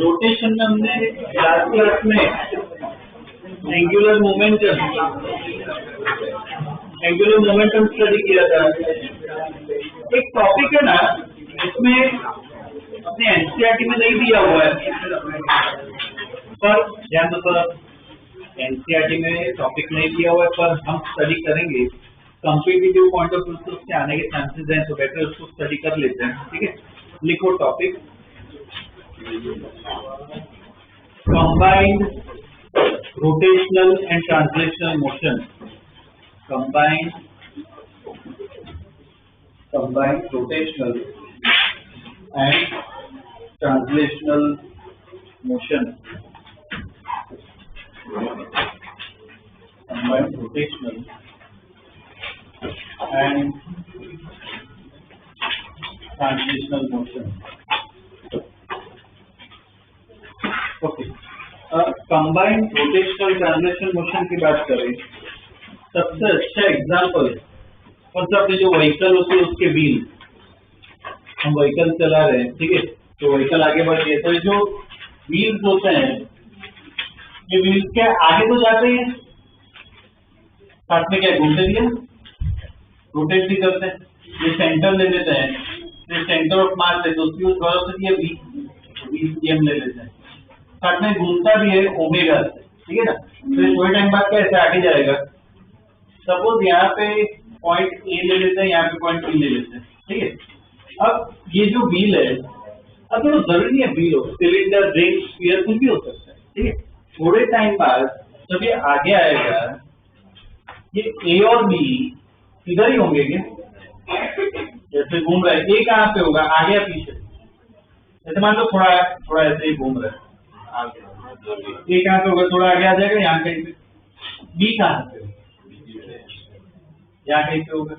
Rotation में हमने last class में एंगुलर मोमेंटम स्टडी किया था। एक टॉपिक है ना, इसमें अपने एनसीईआरटी में नहीं दिया हुआ है, पर ध्यान दो सर, एनसीईआरटी में टॉपिक नहीं दिया हुआ है, पर हम स्टडी करेंगे। कॉम्पिटिटिव पॉइंट ऑफ व्यू से उसके आने के चांसेस हैं, तो बेटर उसको स्टडी कर लेते हैं। ठीक है, लिखो topic combined rotational and translational motion. Combined rotational and translational motion. Combined rotational and translational motion. Okay, combined rotational translational motion की बात करें, सबसे अच्छा एग्जांपल कौन सा? अपने जो व्हीकल होती है उसके व्हील, हम व्हीकल चला रहे हैं, ठीक है, तो व्हीकल आगे बढ़ गया, तो जो व्हील्स होते हैं, ये व्हील्स के आगे तो जाते हैं, साथ में क्या घूमते दिया, रोटेट भी करते हैं। ये सेंटर ले लेते हैं, ये सेंटर ऑफ मास है, तो उसकी उस वेलोसिटी है v ले लेते हैं, साथ में घूमता भी है ओमेगा से, ठीक है ना। तो थोड़े टाइम बाद क्या ऐसे आगे जाएगा। सपोज यहाँ पे पॉइंट ए ले लेते हैं, यहाँ पे पॉइंट बी ले लेते हैं, ठीक है। अब ये जो व्हील है, अब तो जरूरी नहीं है व्हील हो, सिलेंडर, रिंग, स्फीयर कुछ भी हो सकता है, ठीक है। थोड़े टाइम बाद जब ये आगे आएगा, ये ए और बी इधर ही होंगे क्या? जैसे घूम रहा है, ए कहाँ पे होगा, आगे या पीछे? जैसे मान लो थोड़ा ऐसे ही घूम रहा है, ये कहाँ पे होगा, थोड़ा आगे आ जाएगा, यहाँ कहीं पे। बी कहाँ पे होगा, यहाँ कहीं पे होगा,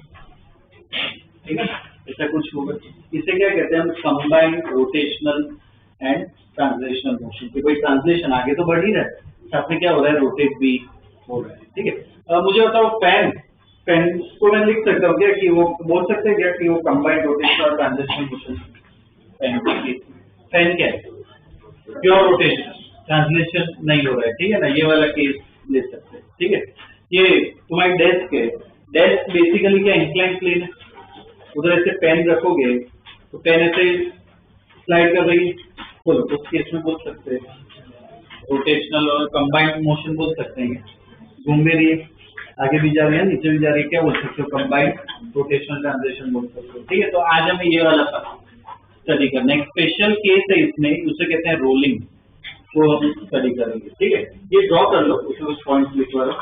ठीक है, ऐसा कुछ होगा। इसे क्या कहते हैं हम? Combined rotational and translational motion. कि कोई ट्रांसलेशन आगे तो बढ़ ही रहा है, साथ में क्या हो रहा है, रोटेट भी हो रहा है, ठीक है। मुझे बताओ, पेन को मैं लिख सकता हूँ क्या कि वो बोल सकते हैं क्या कि वो कंबाइंड रोटेशनल और ट्रांसलेशनल मोशन? पेन क्या है? प्योर रोटेशन, ट्रांसलेशन नहीं हो रहा है, ठीक है ना। ये वाला केस ले सकते हैं, ठीक है। ये तुम्हारी डेस्क है, डेस्क बेसिकली क्या इंक्लाइन प्लेन है, उधर ऐसे पेन रखोगे तो पेन ऐसे स्लाइड कर रही है, बोलो उस केस में बोल सकते हैं रोटेशनल और कंबाइंड मोशन बोल सकते हैं। घूम भी रही है, आगे भी जा रही है, नीचे भी जा रही है, क्या बोल सकते हो? कंबाइंड रोटेशनल ट्रांसलेशन बोल सकते हो, ठीक है। तो आज हमें ये वाला स्टडी करना है। एक स्पेशल केस है इसमें, उसे कहते हैं रोलिंग, वो हम स्टडी करेंगे, ठीक है। ये ड्रॉ कर लो, उसमें कुछ पॉइंट्स लिखवा लो।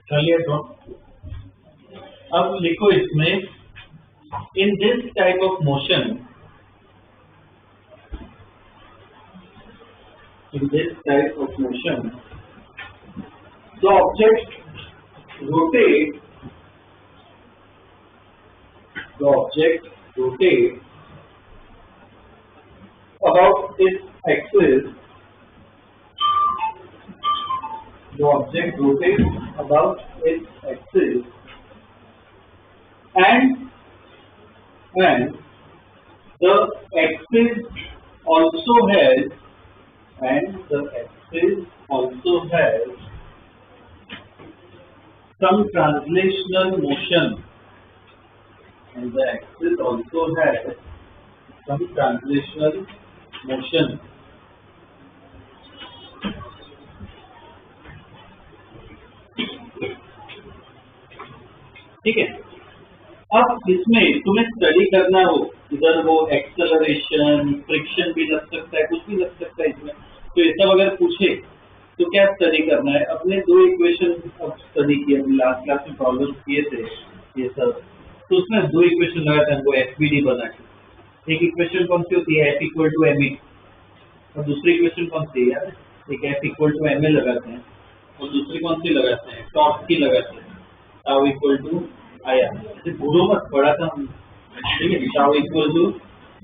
चलिए तो अब लिखो इसमें, in this type of motion, in this type of motion, the object rotates about its axis. The object rotates about its axis, and the axis also has some translational motion, and the axis also has some translational motion. ठीक है, अब इसमें तुम्हें study करना हो, इधर वो acceleration, friction भी लग सकता है, कुछ भी लग सकता है इसमें, तो ये सब अगर पूछे तो क्या स्टडी करना है? अपने दो इक्वेशन अब स्टडी किए, लास्ट क्लास में प्रॉब्लम किए थे ये सब, तो उसमें दो इक्वेशन लगाते हैं, वो एफबीडी बना के। एक इक्वेशन कौन सी होती है? F equal to M E, और दूसरी इक्वेशन कौन सी है यार? एक F equal to M A लगाते हैं, और दूसरी कौन सी लगाते हैं? टॉर्क की लगाते हैं, tau equal to I R. भूलो मत, पढ़ा था हम, ठीक है? Tau equal to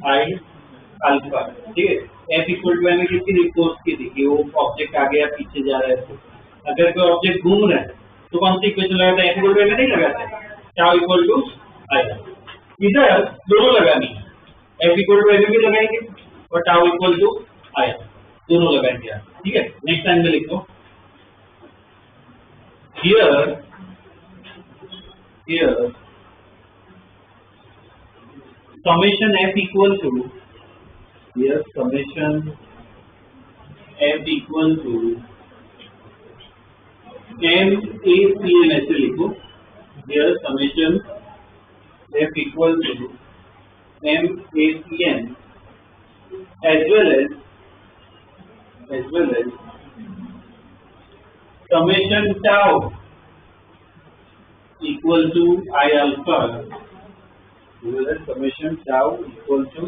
I alpha, ठीक है? F equal to M A किसकी थी? फोर्स की थी, कि वो ऑब्जेक्ट आगे या पीछे जा रहा है। तो अगर कोई ऑब्जेक्ट घूम रहा है तो कौन सी इक्वेशन लगाते हैं? F equal to M A नहीं लगाते, tau equal to I R. इधर दोनों लगानी है, F equal to M A भी लगाएंगे और tau equal to I R दोनों लगाएंगे, ठीक है? नेक्स्ट टाइम में लिखो, here summation f equal to, here summation f equal to m a c n, ऐसे लिखो, here summation f equal to m a c n as well as summation tau equal to I alpha, summation tau equal to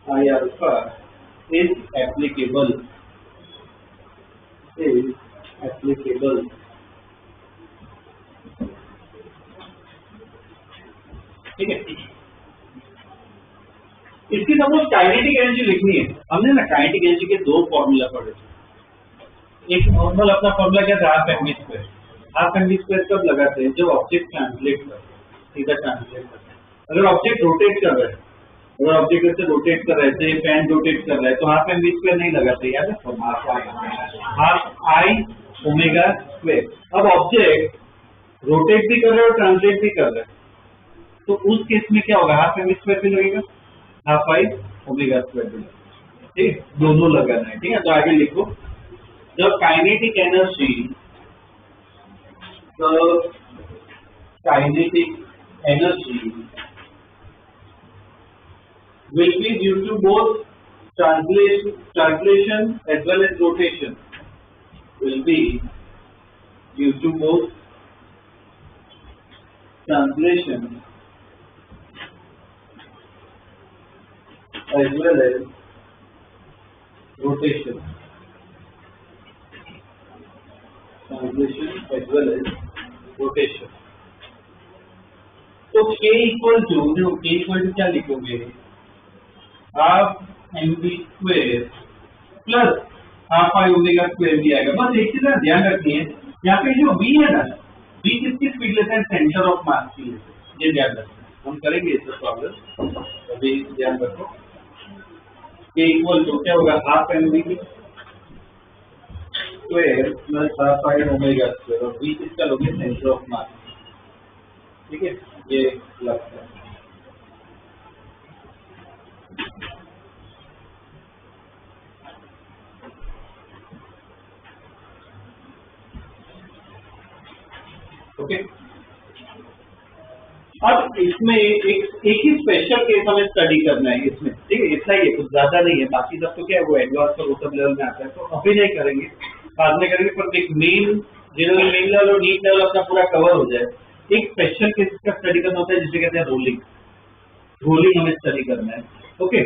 I alpha is applicable, ठीक है? इसकी suppose kinetic energy लिखनी है, हमने ना kinetic energy के दो formula पढ़े थे। एक नॉर्मल अपना फॉर्मूला क्या था? Half M V square. Half M V square कब लगाते हैं? जब ऑब्जेक्ट ट्रांसलेट कर, सीधा ट्रांसलेट करते हैं। अगर ऑब्जेक्ट रोटेट कर रहा है, अगर ऑब्जेक्ट ऐसे रोटेट कर रहे थे, फैन रोटेट कर रहा है, तो हाफ एम वी स्क्वायर नहीं लगाते, याद है? Half I omega square. अब ऑब्जेक्ट रोटेट भी कर रहा है और ट्रांसलेट भी कर रहा है, तो उस केस में क्या होगा? हाफ एम वी स्क्वायर भी लगेगा, हाफ आई ओमेगा स्क्वायर भी लगेगा, ठीक? दोनों लगाना है, ठीक है? तो आगे लिखो, the kinetic energy will be due to both translation as well as rotation. Will be due to both translation as well as rotation. Translation as well as rotation. तो k इक्वल टू, देखो k equal to क्या लिखोगे? Half M V square plus half I omega square भी आएगा। बस एक चीज ध्यान रखनी है, यहाँ पे जो v है ना, v किसकी स्पीड लेते हैं? सेंटर ऑफ मास की लेते हैं, ये ध्यान रखना। हम करेंगे इस प्रॉब्लम, अभी ध्यान रखो। k इक्वल टू क्या होगा? Half M V square plus half I omega square, और v किसका लोगे? सेंटर ऑफ मास, ठीक है? ये लगता है। ओके, अब इसमें एक ही स्पेशल केस हमें स्टडी करना है इसमें, ठीक है? इतना ही है, कुछ ज्यादा नहीं है। बाकी सब तो क्या है, वो एडवांस और वो सब लेवल में आता है, तो अभी नहीं करेंगे, बाद में करेंगे। पर एक मेन जनरल मेन लेवल और डीप लेवल अपना पूरा कवर हो जाए, एक स्पेशल केस का स्टडी करना होता है जिसे कहते हैं रोलिंग। रोलिंग हमें स्टडी करना है। ओके,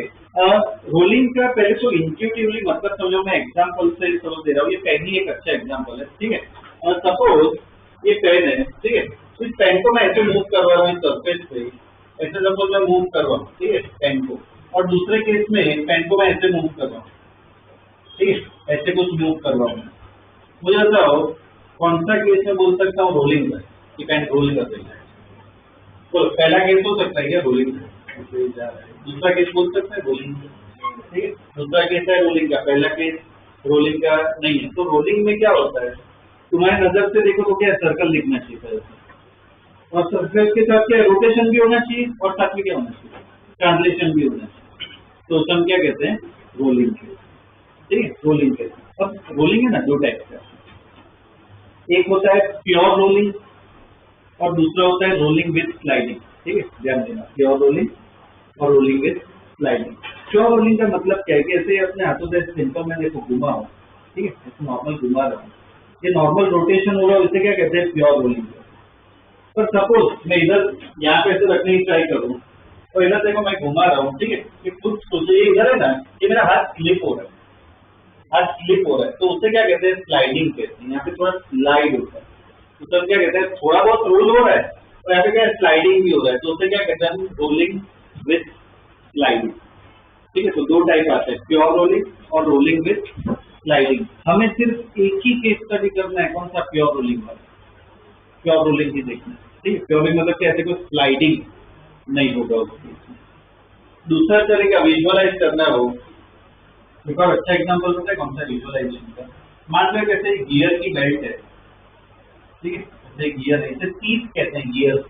रोलिंग का पहले तो इंट्यूटिवली मतलब समझो, मैं एग्जांपल से समझ दे रहा हूँ। ये पेन ही एक अच्छा एग्जांपल है, ठीक है। सपोज ये पेन है, ठीक है, तो इस पेन को मैं ऐसे मूव करवा रहा हूँ सरफेस पे, ऐसे सपोज मैं मूव कर रहा हूँ, ठीक है, पेन को, और दूसरे केस में पेन को मैं ऐसे मूव कर रहा हूँ, ठीक है, ऐसे कुछ मूव कर रहा हूँ। मुझे बताओ कौन सा केस में बोल सकता हूँ रोलिंग का, कि पेन रोल कर रही है। तो पहला केस हो सकता है क्या रोलिंग का, दूसरा केस बोल सकता है रोलिंग का, ठीक है, दूसरा केस है रोलिंग का, पहला केस रोलिंग का नहीं है। तो रोलिंग में क्या होता है, तुम्हारी नजर से देखो तो क्या सर्कल दिखना चाहिए, और सर्कल के साथ क्या रोटेशन भी होना चाहिए, और साथ में क्या होना चाहिए, ट्रांसलेशन भी होना चाहिए। तो उसे हम क्या कहते हैं, रोलिंग केस, ठीक है, रोलिंग केस। अब रोलिंग है ना दो टाइप का, एक होता है प्योर रोलिंग और दूसरा होता है रोलिंग विद स्लाइडिंग, ठीक है, ध्यान देना, प्योर रोलिंग और rolling with sliding. Pure rolling का मतलब क्या है कि ऐसे अपने हाथों से सिंपल में देखो घुमा हो, ठीक है, ऐसे नॉर्मल घुमा रहा हूँ, ये नॉर्मल रोटेशन हो रहा है, इसे क्या कहते हैं, प्योर रोलिंग। पर सपोज मैं इधर यहाँ पे ऐसे रखने की ट्राई करूँ और इधर देखो मैं घुमा रहा हूँ, ठीक है, कि खुद सोचो ये इधर है ना, कि मेरा हाथ स्लिप हो रहा है, हाथ स्लिप हो रहा है, तो उसे क्या कहते हैं, स्लाइडिंग कहते हैं। यहाँ पे थोड़ा स्लाइड होता है, तो सर क्या कहते हैं, थोड़ा बहुत रोल हो रहा है और यहाँ पे क्या स्लाइडिंग भी हो रहा है, तो उसे क्या कहते हैं, रोलिंग विद स्लाइडिंग, ठीक है। तो दो टाइप आते हैं, प्योर रोलिंग और रोलिंग विद स्लाइडिंग। हमें सिर्फ एक ही केस स्टडी करना है, कौन सा, प्योर रोलिंग वाला, प्योर रोलिंग ही देखना है, ठीक है। प्योर रोलिंग मतलब क्या, ऐसे कोई स्लाइडिंग नहीं होगा उस केस में। दूसरा तरीका विजुअलाइज करना हो, एक और अच्छा एग्जाम्पल होता है कौन सा, विजुअलाइजेशन का। मान लो जैसे गियर की बेल्ट है, ठीक है, जैसे गियर है, इसे टीथ कहते हैं गियर,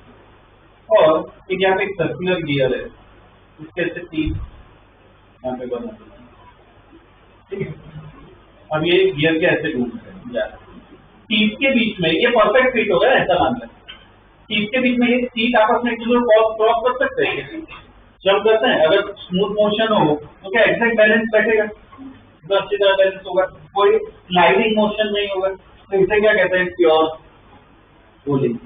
और एक यहाँ पे एक सर्कुलर गियर है, इसके ऐसे टीथ यहाँ पे बना देते हैं, ठीक है। अब ये गियर के ऐसे घूम रहे हैं, टीथ के बीच में ये परफेक्ट फिट होगा, ऐसा मान लें, टीथ के बीच में ये टीथ आपस में एक दूसरे को क्रॉस कर सकते हैं, जब करते हैं, अगर स्मूथ मोशन हो तो क्या एग्जैक्ट बैलेंस बैठेगा, तो अच्छी तरह बैलेंस होगा, कोई स्लाइडिंग मोशन नहीं होगा। तो इसे क्या कहते हैं, प्योर रोलिंग,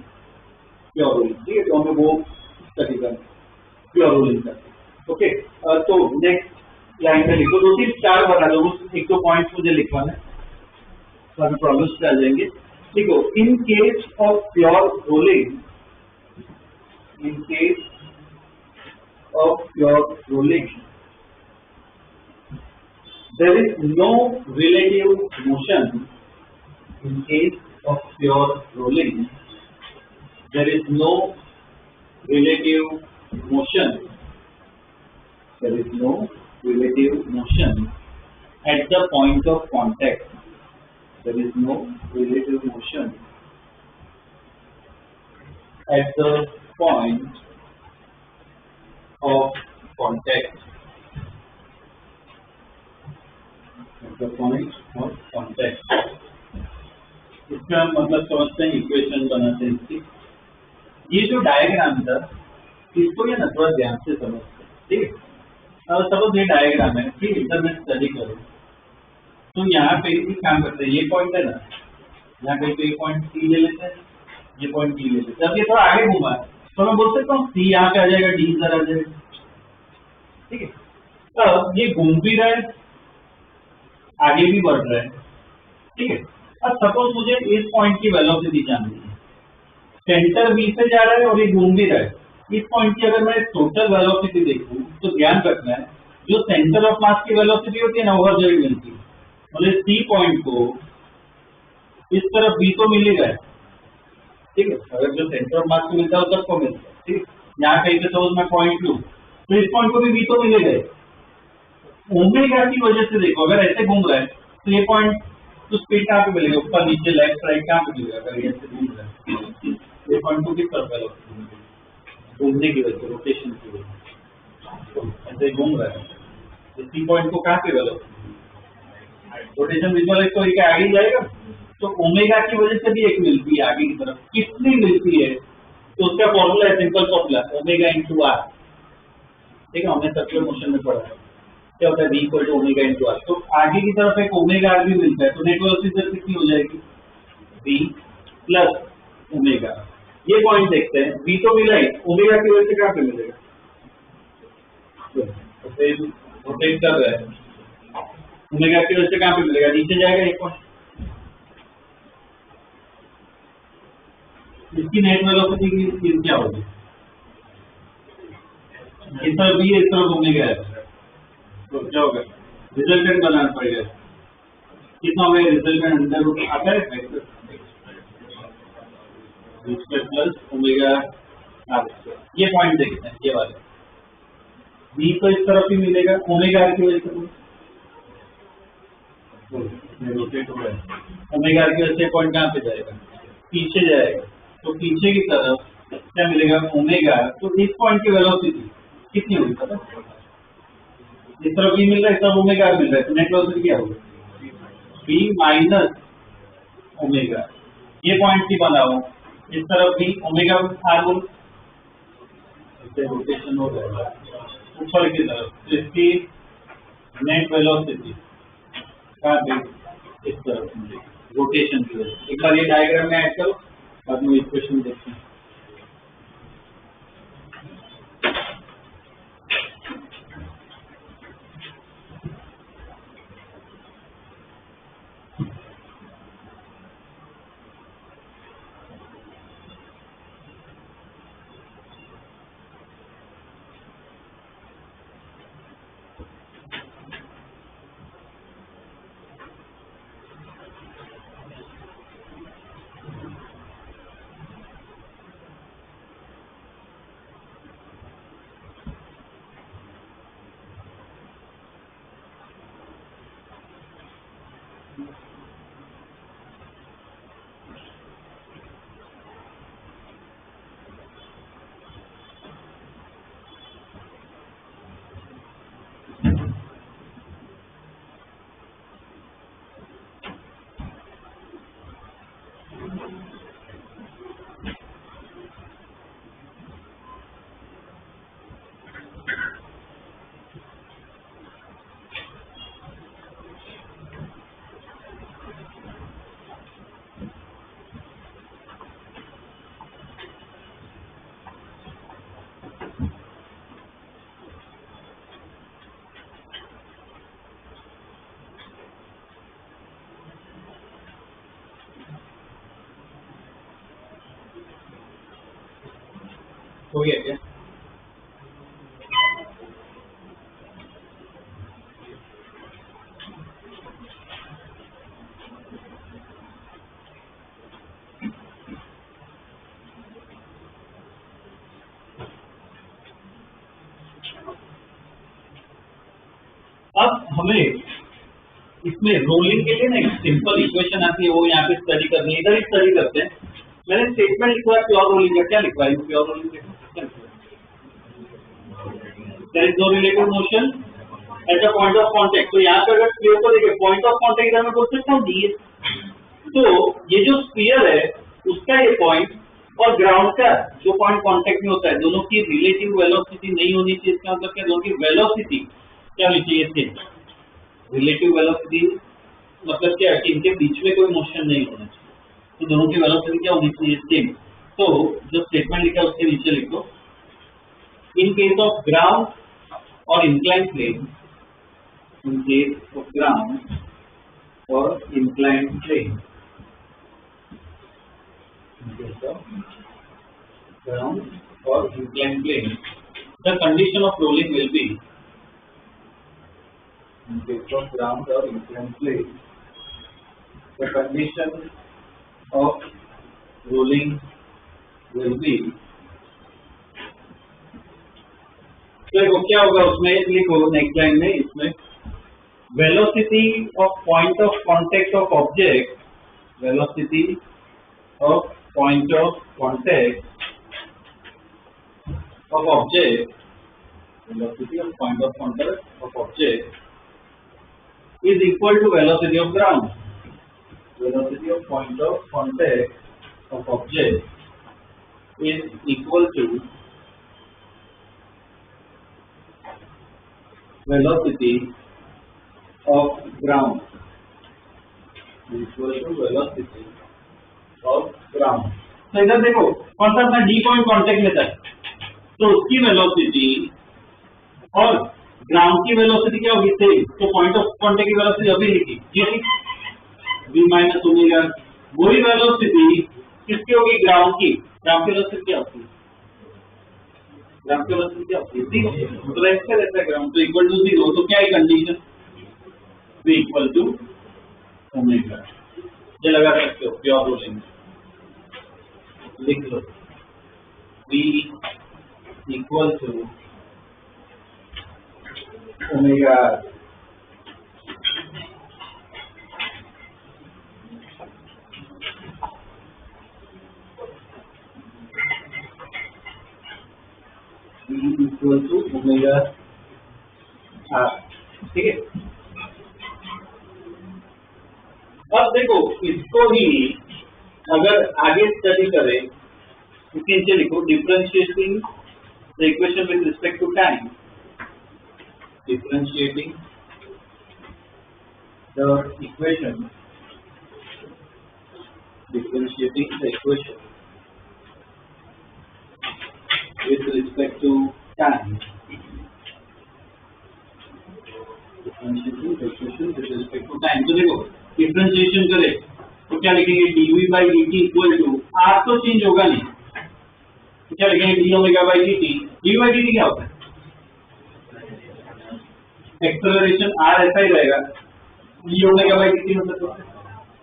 प्योर रोलिंग, ठीक है। तो हमें वो स्टडी करना, प्योर रोलिंग करते हैं। ओके, तो नेक्स्ट लाइन में लिखो, 2-3-4 बना दो, एक दो पॉइंट्स मुझे लिखवाना है, तो हमें प्रॉब्लम्स आ जाएंगे। देखो, इन case of pure rolling, in case of pure rolling, there is no relative motion. In case of pure rolling, there is no relative motion. There is no relative motion at the point of contact. There is no relative motion at the point of contact, at the point of contact. इसका मतलब समझते हैं, equation बनाते हैं इसकी। ये जो diagram था, इसको ये ना थोड़ा ध्यान से समझते हैं, ठीक है। अब सपोज ये डायग्राम है, ठीक है, इधर मैं स्टडी करूँ तो यहाँ पे भी काम करते हैं, ये पॉइंट है ना, यहाँ पे ये पॉइंट सी ले लेते हैं, ये पॉइंट डी ले लेते हैं। जब ये थोड़ा आगे घूमा है तो मैं बोल सकता हूँ सी यहाँ पे आ जाएगा, डी इधर आ जाएगा, ठीक है। अब ये घूम भी रहा है, आगे भी बढ़ रहा है, ठीक है। अब सपोज मुझे इस पॉइंट की वेलोसिटी जाननी है, सेंटर बी से जा रहा है और ये घूम भी रहा है, इस पॉइंट की अगर मैं टोटल वेलोसिटी देखूं तो ध्यान रखना है, जो सेंटर ऑफ मास की वेलोसिटी होती है ना, ओवर जगह मिलती है, मतलब सी पॉइंट को इस तरफ बी तो मिल ही रहा है, ठीक है। अगर जो सेंटर ऑफ मास को मिलता है उस सबको मिलता है, ठीक है। यहाँ कहीं पे सपोज मैं पॉइंट लूं तो इस पॉइंट को भी बी तो मिलेगा। ओमेगा की वजह से देखो, अगर ऐसे घूम रहा है तो ये पॉइंट तो स्पीड कहाँ पे मिलेगा, ऊपर नीचे लेफ्ट राइट कहाँ पे मिलेगा, अगर ये ऐसे घूम रहा है ये पॉइंट को किस तरफ वेलोसिटी, घूमने की वजह से, रोटेशन की वजह से, ऐसे घूम रहा है, इसी पॉइंट को कहाँ पे वेलोसिटी, रोटेशन विजुअलाइज तो एक आगे जाएगा, तो ओमेगा की वजह से भी एक मिलती है आगे की तरफ, कितनी मिलती है, तो उसका फॉर्मूला है, simple formula, omega into R, ठीक है। हमने सर्कुलर मोशन में पढ़ा है, क्या होता है, v equal to omega into R. तो आगे की तरफ एक ओमेगा आर भी मिलता है, तो नेट वेलोसिटी कितनी हो जाएगी, v प्लस ओमेगा। ये पॉइंट देखते हैं, v तो मिला ही, ओमेगा की वजह से कहाँ पे मिलेगा? तो फिर रोटेट कर रहा है, ओमेगा की वजह से कहाँ पे मिलेगा? नीचे जाएगा एक पॉइंट। इसकी नेट वेलोसिटी की स्पीड क्या होगी? इस तरफ भी, इस तरफ ओमेगा है, तो क्या होगा? रिजल्टेंट बनाना पड़ेगा। कितना होगा रिजल्टेंट? अंडर रूट आता है प्लस ओमेगा आर स्क्वायर। ये पॉइंट देखते हैं, ये वाला v तो इस तरफ ही मिलेगा, ओमेगा आर की वजह से रोटेट हो रहा है, ओमेगा आर की वजह से पॉइंट कहाँ पे जाएगा? पीछे जाएगा। तो पीछे की तरफ क्या मिलेगा? ओमेगा। तो इस पॉइंट की वेलोसिटी कितनी होगी पता? इस तरफ v मिल रहा है, इस तरफ ओमेगा आर मिल रहा है, तो नेट वेलोसिटी क्या होगी? v minus omega. ये पॉइंट की बनाओ, इस तरफ भी ओमेगा आर बोल, रोटेशन हो रहा है ऊपर की तरफ, तो इसकी नेट वेलोसिटी का भी इस तरफ रोटेशन की वजह से। एक बार ये डायग्राम में ऐड करो, बाद में इक्वेशन देखते हैं। हो गया क्या? अब हमें इसमें रोलिंग के लिए ना एक सिंपल इक्वेशन आती है, वो यहाँ पे स्टडी करनी है, इधर ही स्टडी करते हैं। मैंने स्टेटमेंट लिखा है प्योर रोलिंग का, क्या लिखा है प्योर रोलिंग का? There is no relative motion at the point of contact. तो यहाँ पे अगर स्फीयर को देखिए, पॉइंट ऑफ कांटेक्ट इधर मैं बोल सकता हूँ डी। तो ये जो स्फीयर है उसका ये पॉइंट और ग्राउंड का जो पॉइंट कांटेक्ट में होता है, दोनों की रिलेटिव वेलोसिटी नहीं होनी चाहिए। इसका मतलब क्या? दोनों की वेलोसिटी क्या होनी चाहिए? सेम। रिलेटिव वेलोसिटी मतलब क्या है कि इनके बीच में कोई मोशन नहीं होना चाहिए, तो दोनों की वेलोसिटी क्या होनी चाहिए? सेम। तो जो स्टेटमेंट लिखा है उसके नीचे लिखो, in case of ground or incline plane, in case of ground or incline plane, ground or inclined plane, the condition of rolling will be, in case of ground or inclined plane, the condition of rolling will be, तो देखो क्या होगा उसमें, लिखो next line में, इसमें velocity of point of contact of object, velocity of point of contact of object, velocity of point of contact of object is equal to velocity of ground. Velocity of point of contact of object is equal to velocity of ground, is equal to velocity of ground. तो इधर देखो कौन सा अपना D point contact लेता है, तो उसकी वेलोसिटी और ग्राउंड की वेलोसिटी क्या होगी सेम, तो पॉइंट ऑफ कांटेक्ट की वेलोसिटी अभी लिखी ये v माइनस ओमेगा, वही वेलोसिटी किसकी होगी ग्राउंड की, ग्राउंड की वेलोसिटी क्या होती है, ग्राउंड की वेलोसिटी क्या होती है जीरो, तो रेस्ट पे रहता है ग्राउंड, तो इक्वल टू जीरो, तो क्या है condition v equal to omega, ये लगा सकते हो प्योर रूलिंग लिख लो v equal to omega, v equal to omega r, ठीक है। अब देखो इसको ही अगर आगे स्टडी करें, इसके नीचे लिखो differentiating the equation with respect to time, differentiating the equation with respect to time, differentiating the equation with respect to time, तो देखो डिफरेंशिएशन करें तो क्या लिखेंगे dv by dt equal to r, तो चेंज होगा नहीं, तो क्या लिखेंगे d omega by dt, dv by dt क्या होता है एक्सेलरेशन r ऐसा ही रहेगा, e ओमेगा बाई dt मतलब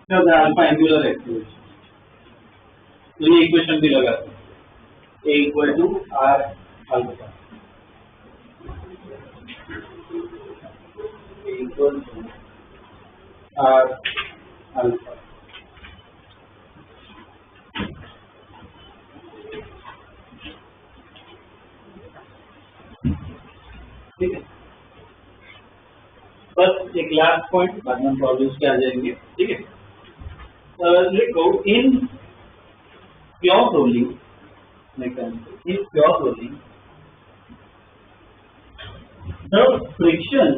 क्या होता है अल्फा एंगुलर एक्सेलरेशन, तो ये इक्वेशन भी लगा a equal to r alpha, a equal to r alpha, ठीक है। बस एक लास्ट पॉइंट, बाद में प्रॉब्लम्स पे आ जाएंगे, ठीक है। लिखो in pure rolling mechanism, in pure rolling the friction,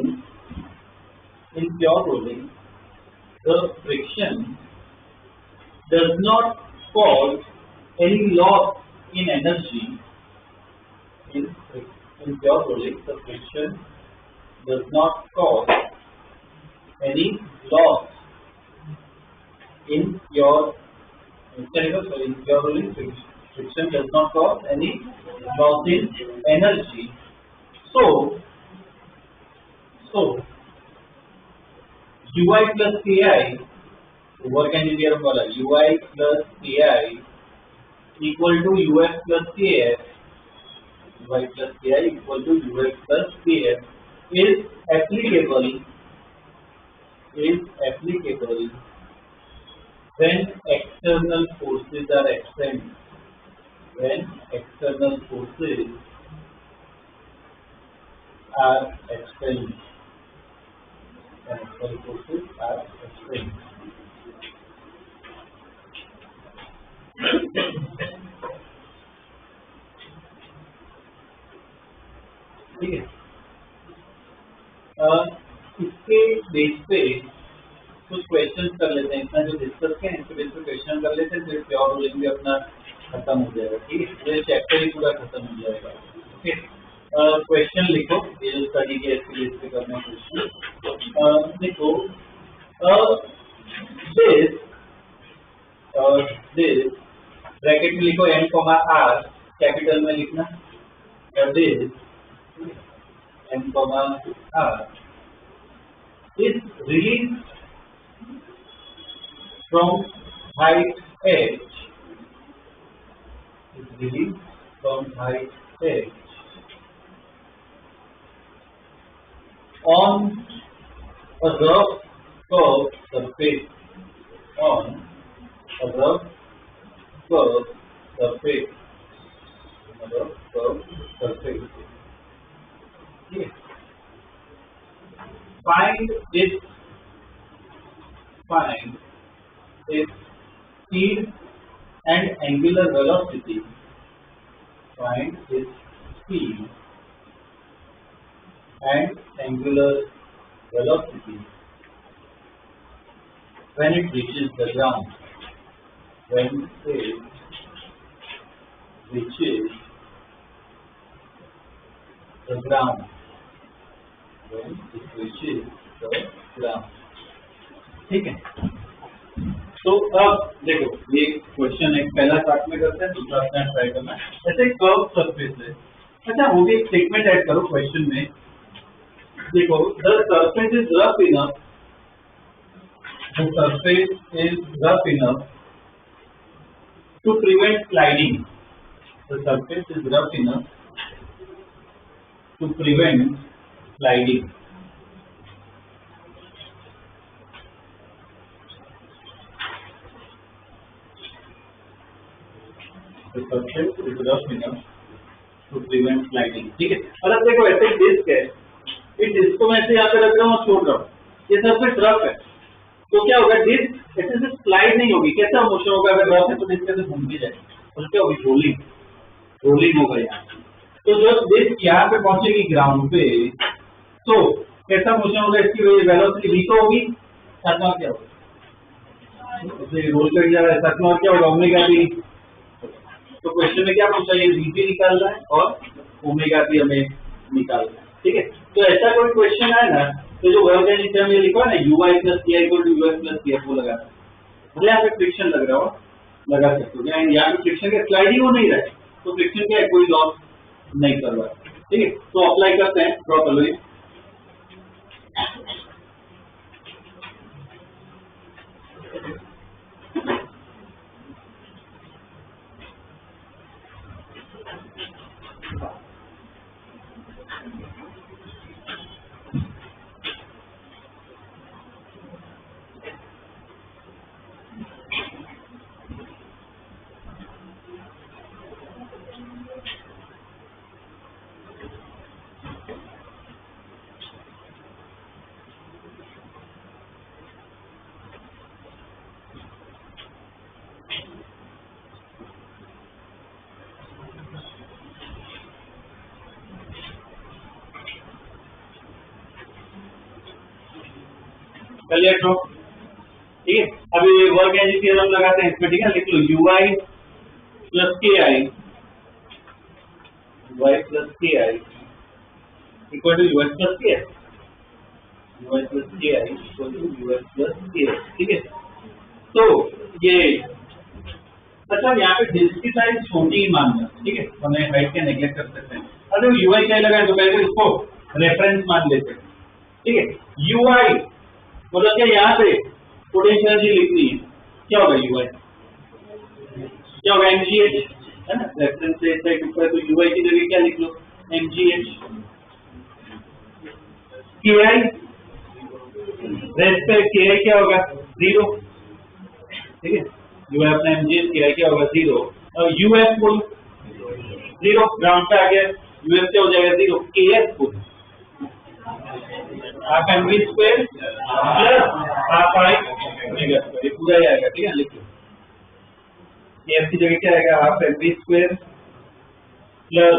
in pure rolling the friction does not cause any loss in energy, in pure rolling the friction does not cause any loss in pure rolling, friction does not cause any loss in energy, so ui plus ki, work engineer बोला ui plus ki equal to uf plus kf, y plus ki equal to ux plus kf is applicable when external forces are absent, when external forces are absent, when external forces are absent, ठीक है। इसके base पे कुछ question कर लेते हैं, इतना जो डिस्कस किया इसके बेस पे क्वेश्चन कर लेते हैं, फिर प्योर रोलिंग भी अपना खत्म हो जाएगा, ठीक है, ये चैप्टर ही पूरा खत्म हो जाएगा, ओके। क्वेश्चन लिखो, ये जो स्टडी किया इसके बेस पे करना क्वेश्चन लिखो, दिस ब्रैकेट में लिखो n, r कैपिटल में लिखना, this n, r is released from height h, is released from height h on a rough curved surface, on a rough curved surface, a rough curved surface. Yes. Find its speed and angular velocity. Find its speed and angular velocity when it reaches the ground. when it reaches the ground, when it reaches the ground. ठीक है, तो अब देखो ये question एक पहला part में करते हैं, दूसरा अपना ट्राई करना है। ऐसे कर्व सरफेस है, अच्छा वो भी एक स्टेटमेंट ऐड करो क्वेश्चन में। देखो the surface is rough enough, the surface is rough enough to prevent sliding. The surface is rough enough to prevent sliding. The surface is rough enough to prevent sliding. ठीक है, अब देखो ऐसे disc है, इस disc को मैं ऐसे यहाँ पे रख रहा हूँ और छोड़ रहा हूँ, ये सरफेस रफ है, तो क्या होगा, डिस्क ऐसे से स्लाइड नहीं होगी। कैसा मोशन होगा, अगर रफ है तो डिस्क ऐसे घूम के जाएगी, और क्या होगी, रोलिंग, रोलिंग होगा यहाँ। तो जब डिस्क यहाँ पे पहुंचेगी ग्राउंड पे, तो कैसा मोशन होगा, इसकी वेलोसिटी v तो होगी, साथ में क्या होगा, जैसे रोल कर जा रहा है, साथ में क्या होगा, ओमेगा टी। तो क्वेश्चन में क्या पूछा, ये v निकालना है और ओमेगा टी हमें निकालना है। ठीक है, तो ऐसा कोई क्वेश्चन है ना, तो जो वर्क है नीचे में लिखा है ना, ui + ti = us + tf, वो लगाना है। भले यहाँ पे फ्रिक्शन लग रहा हो, लगा सकते हो, यहाँ पे फ्रिक्शन का स्लाइडिंग हो नहीं रहा है, तो फ्रिक्शन क्या है, कोई लॉस नहीं कर रहा है। ठीक है, तो अप्लाई करते हैं, ड्रॉ कर लो ये। चलिए ड्रॉ, ठीक है। अभी वर्क एनर्जी थ्योरम लगाते हैं इसमें, ठीक है, लिख लो ui + ki, y + ki equal to us + ki, ui + ki equal to us + ki। ठीक है, तो ये अच्छा, यहाँ पे डिस्क की साइज छोटी ही मानना, ठीक है, हमें हाइट के नेगलेक्ट कर सकते हैं। अरे ui क्या लगाए, तो पहले उसको रेफरेंस मान लेते हैं। ठीक है, ui मतलब क्या, यहाँ पे पोटेंशियल एनर्जी लिखनी है, क्या होगा ui, क्या होगा mgh, है ना, रेफरेंस से साइड ऊपर, तो ui की जगह क्या लिख लो, mgh। ki रेस्ट पे ki क्या होगा, 0। ठीक है, ui अपना mgh, ki क्या होगा, 0। और uf बोलो 0, ग्राउंड पे आ गया, uf क्या हो जाएगा, 0। kf बोलो half mv square plus half I omega square, ये पूरा ही आएगा। ठीक है, लिख लो kf की जगह क्या आएगा, half mv square plus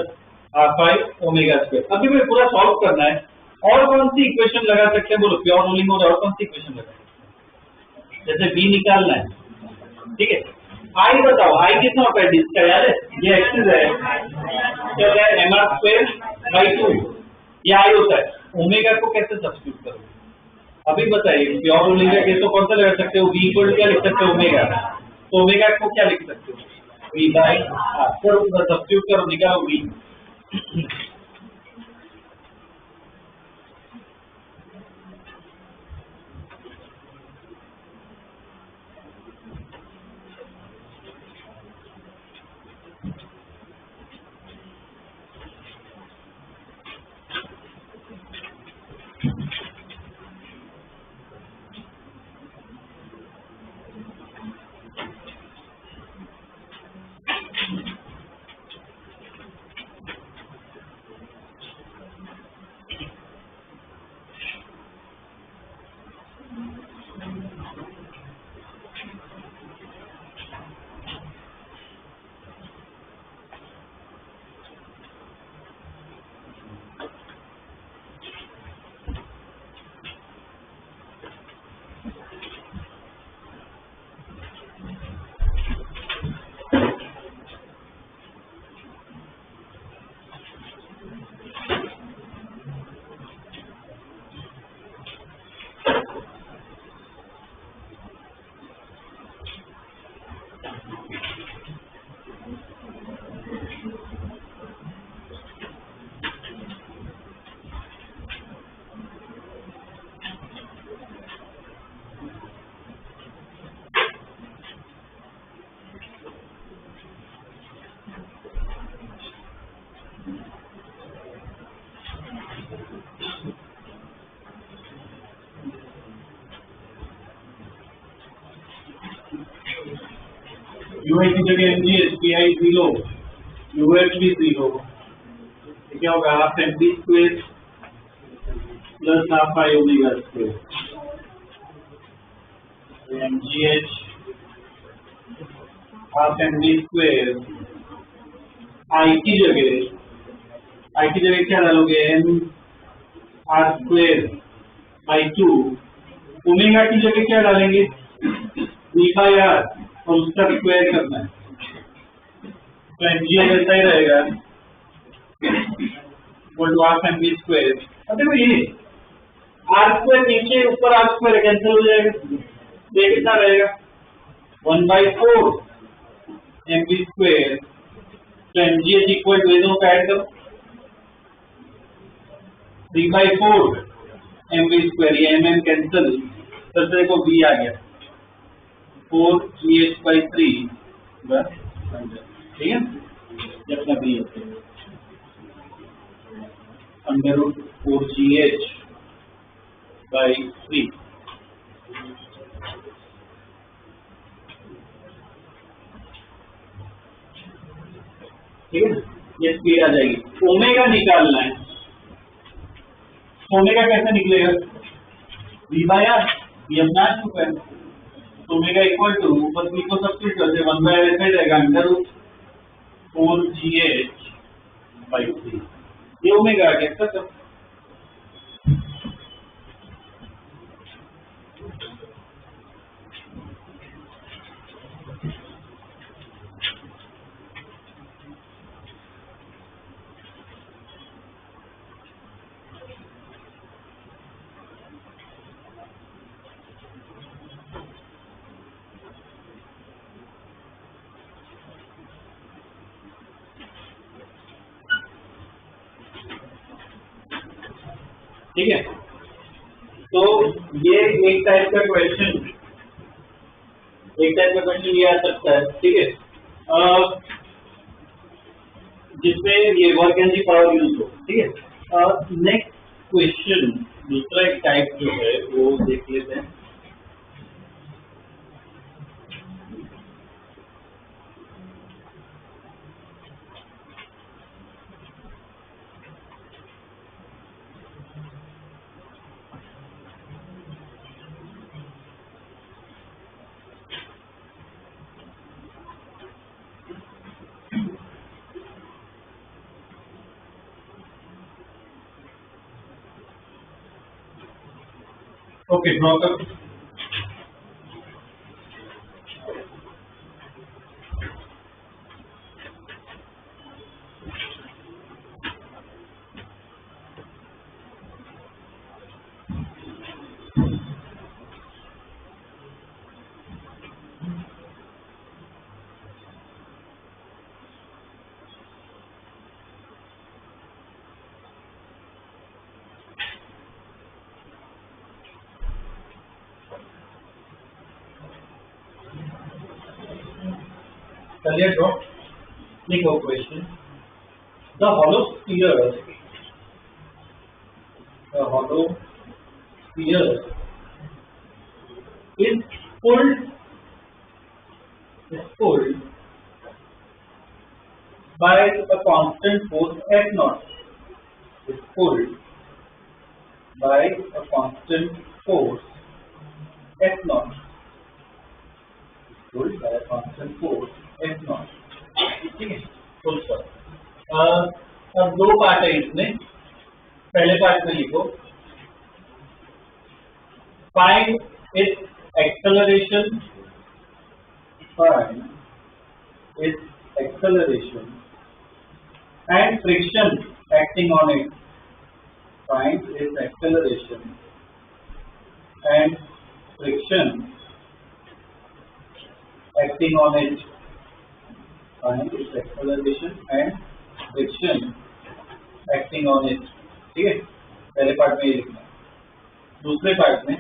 half I omega square. अभी मैं पूरा सॉल्व करना है, और कौन सी इक्वेशन लगा सकते हैं, बोलो, प्योर रोलिंग मोड और कौन सी इक्वेशन लगा, जैसे v निकालना है। ठीक है, आई बताओ, आई कितना होता है डिस्क का, याद है, ये एक्सिस है, क्या होता है, mr²/2, ये आई होता है। ओमेगा को कैसे सब्स्टिट्यूट करोगे, अभी बताइए। प्योर रोलिंग का केस तो कौन सा लगा सकते हो, v इक्वल क्या लिख सकते हो, ओमेगा। तो ओमेगा को क्या लिख सकते हो, v/r, सब्स्टिट्यूट करो, निकालो v। यूएच की जगह एमजीएच, पीआई 0, यूएच भी 0, क्या होगा half M B square plus half I omega square, MGH half M B square, I की जगह क्या डालोगे, M R square by 2, omega की जगह क्या डालेंगे, वी बाई आर, और उसका स्क्वायर करना है, तो एमजीएच ऐसा ही रहेगा equal to half M B square. अब देखो ये आर स्क्वायर नीचे ऊपर आर स्क्वायर कैंसिल हो जाएगा, ये कितना रहेगा 1/4 एम बी स्क्वायर, तो एमजीएच इक्वल टू दोनों का ऐड करो 3/4 एम बी स्क्वायर, ये एम एम कैंसिल, तो देखो बी आ गया 4GH/3, ठीक है, ये अपना बी है √4GH/3, ठीक है, ये स्पीड आ जाएगी। ओमेगा निकालना है, ओमेगा कैसे निकलेगा, वी बाई आर, ये अपना आ चुका है, तो ओमेगा इक्वल टू बस बी को सब्स्टिट्यूट करते 1/r ऐसे ही रहेगा √4GH/3, ये ओमेगा आ गया खत्म। ठीक है, तो ये एक टाइप का क्वेश्चन ये आ सकता है, ठीक है, जिसमें ये वर्क एनर्जी पावर यूज हो, ठीक है। नेक्स्ट क्वेश्चन, दूसरा एक टाइप जो है वो देख लेते हैं। ओके, ड्रॉ कर, चलिए ड्रॉ लिखो question. The hollow sphere is pulled by a constant force F naught. Is pulled by a constant force F naught. Pulled by a constant force F naught. ठीक है, फुल स्टॉप। अब दो part है इसमें, पहले part में लिखो find its acceleration and friction acting on it. Find its acceleration and friction acting on it. Find its acceleration and friction acting on it. ठीक है, पहले पार्ट में ये लिखना है। दूसरे पार्ट में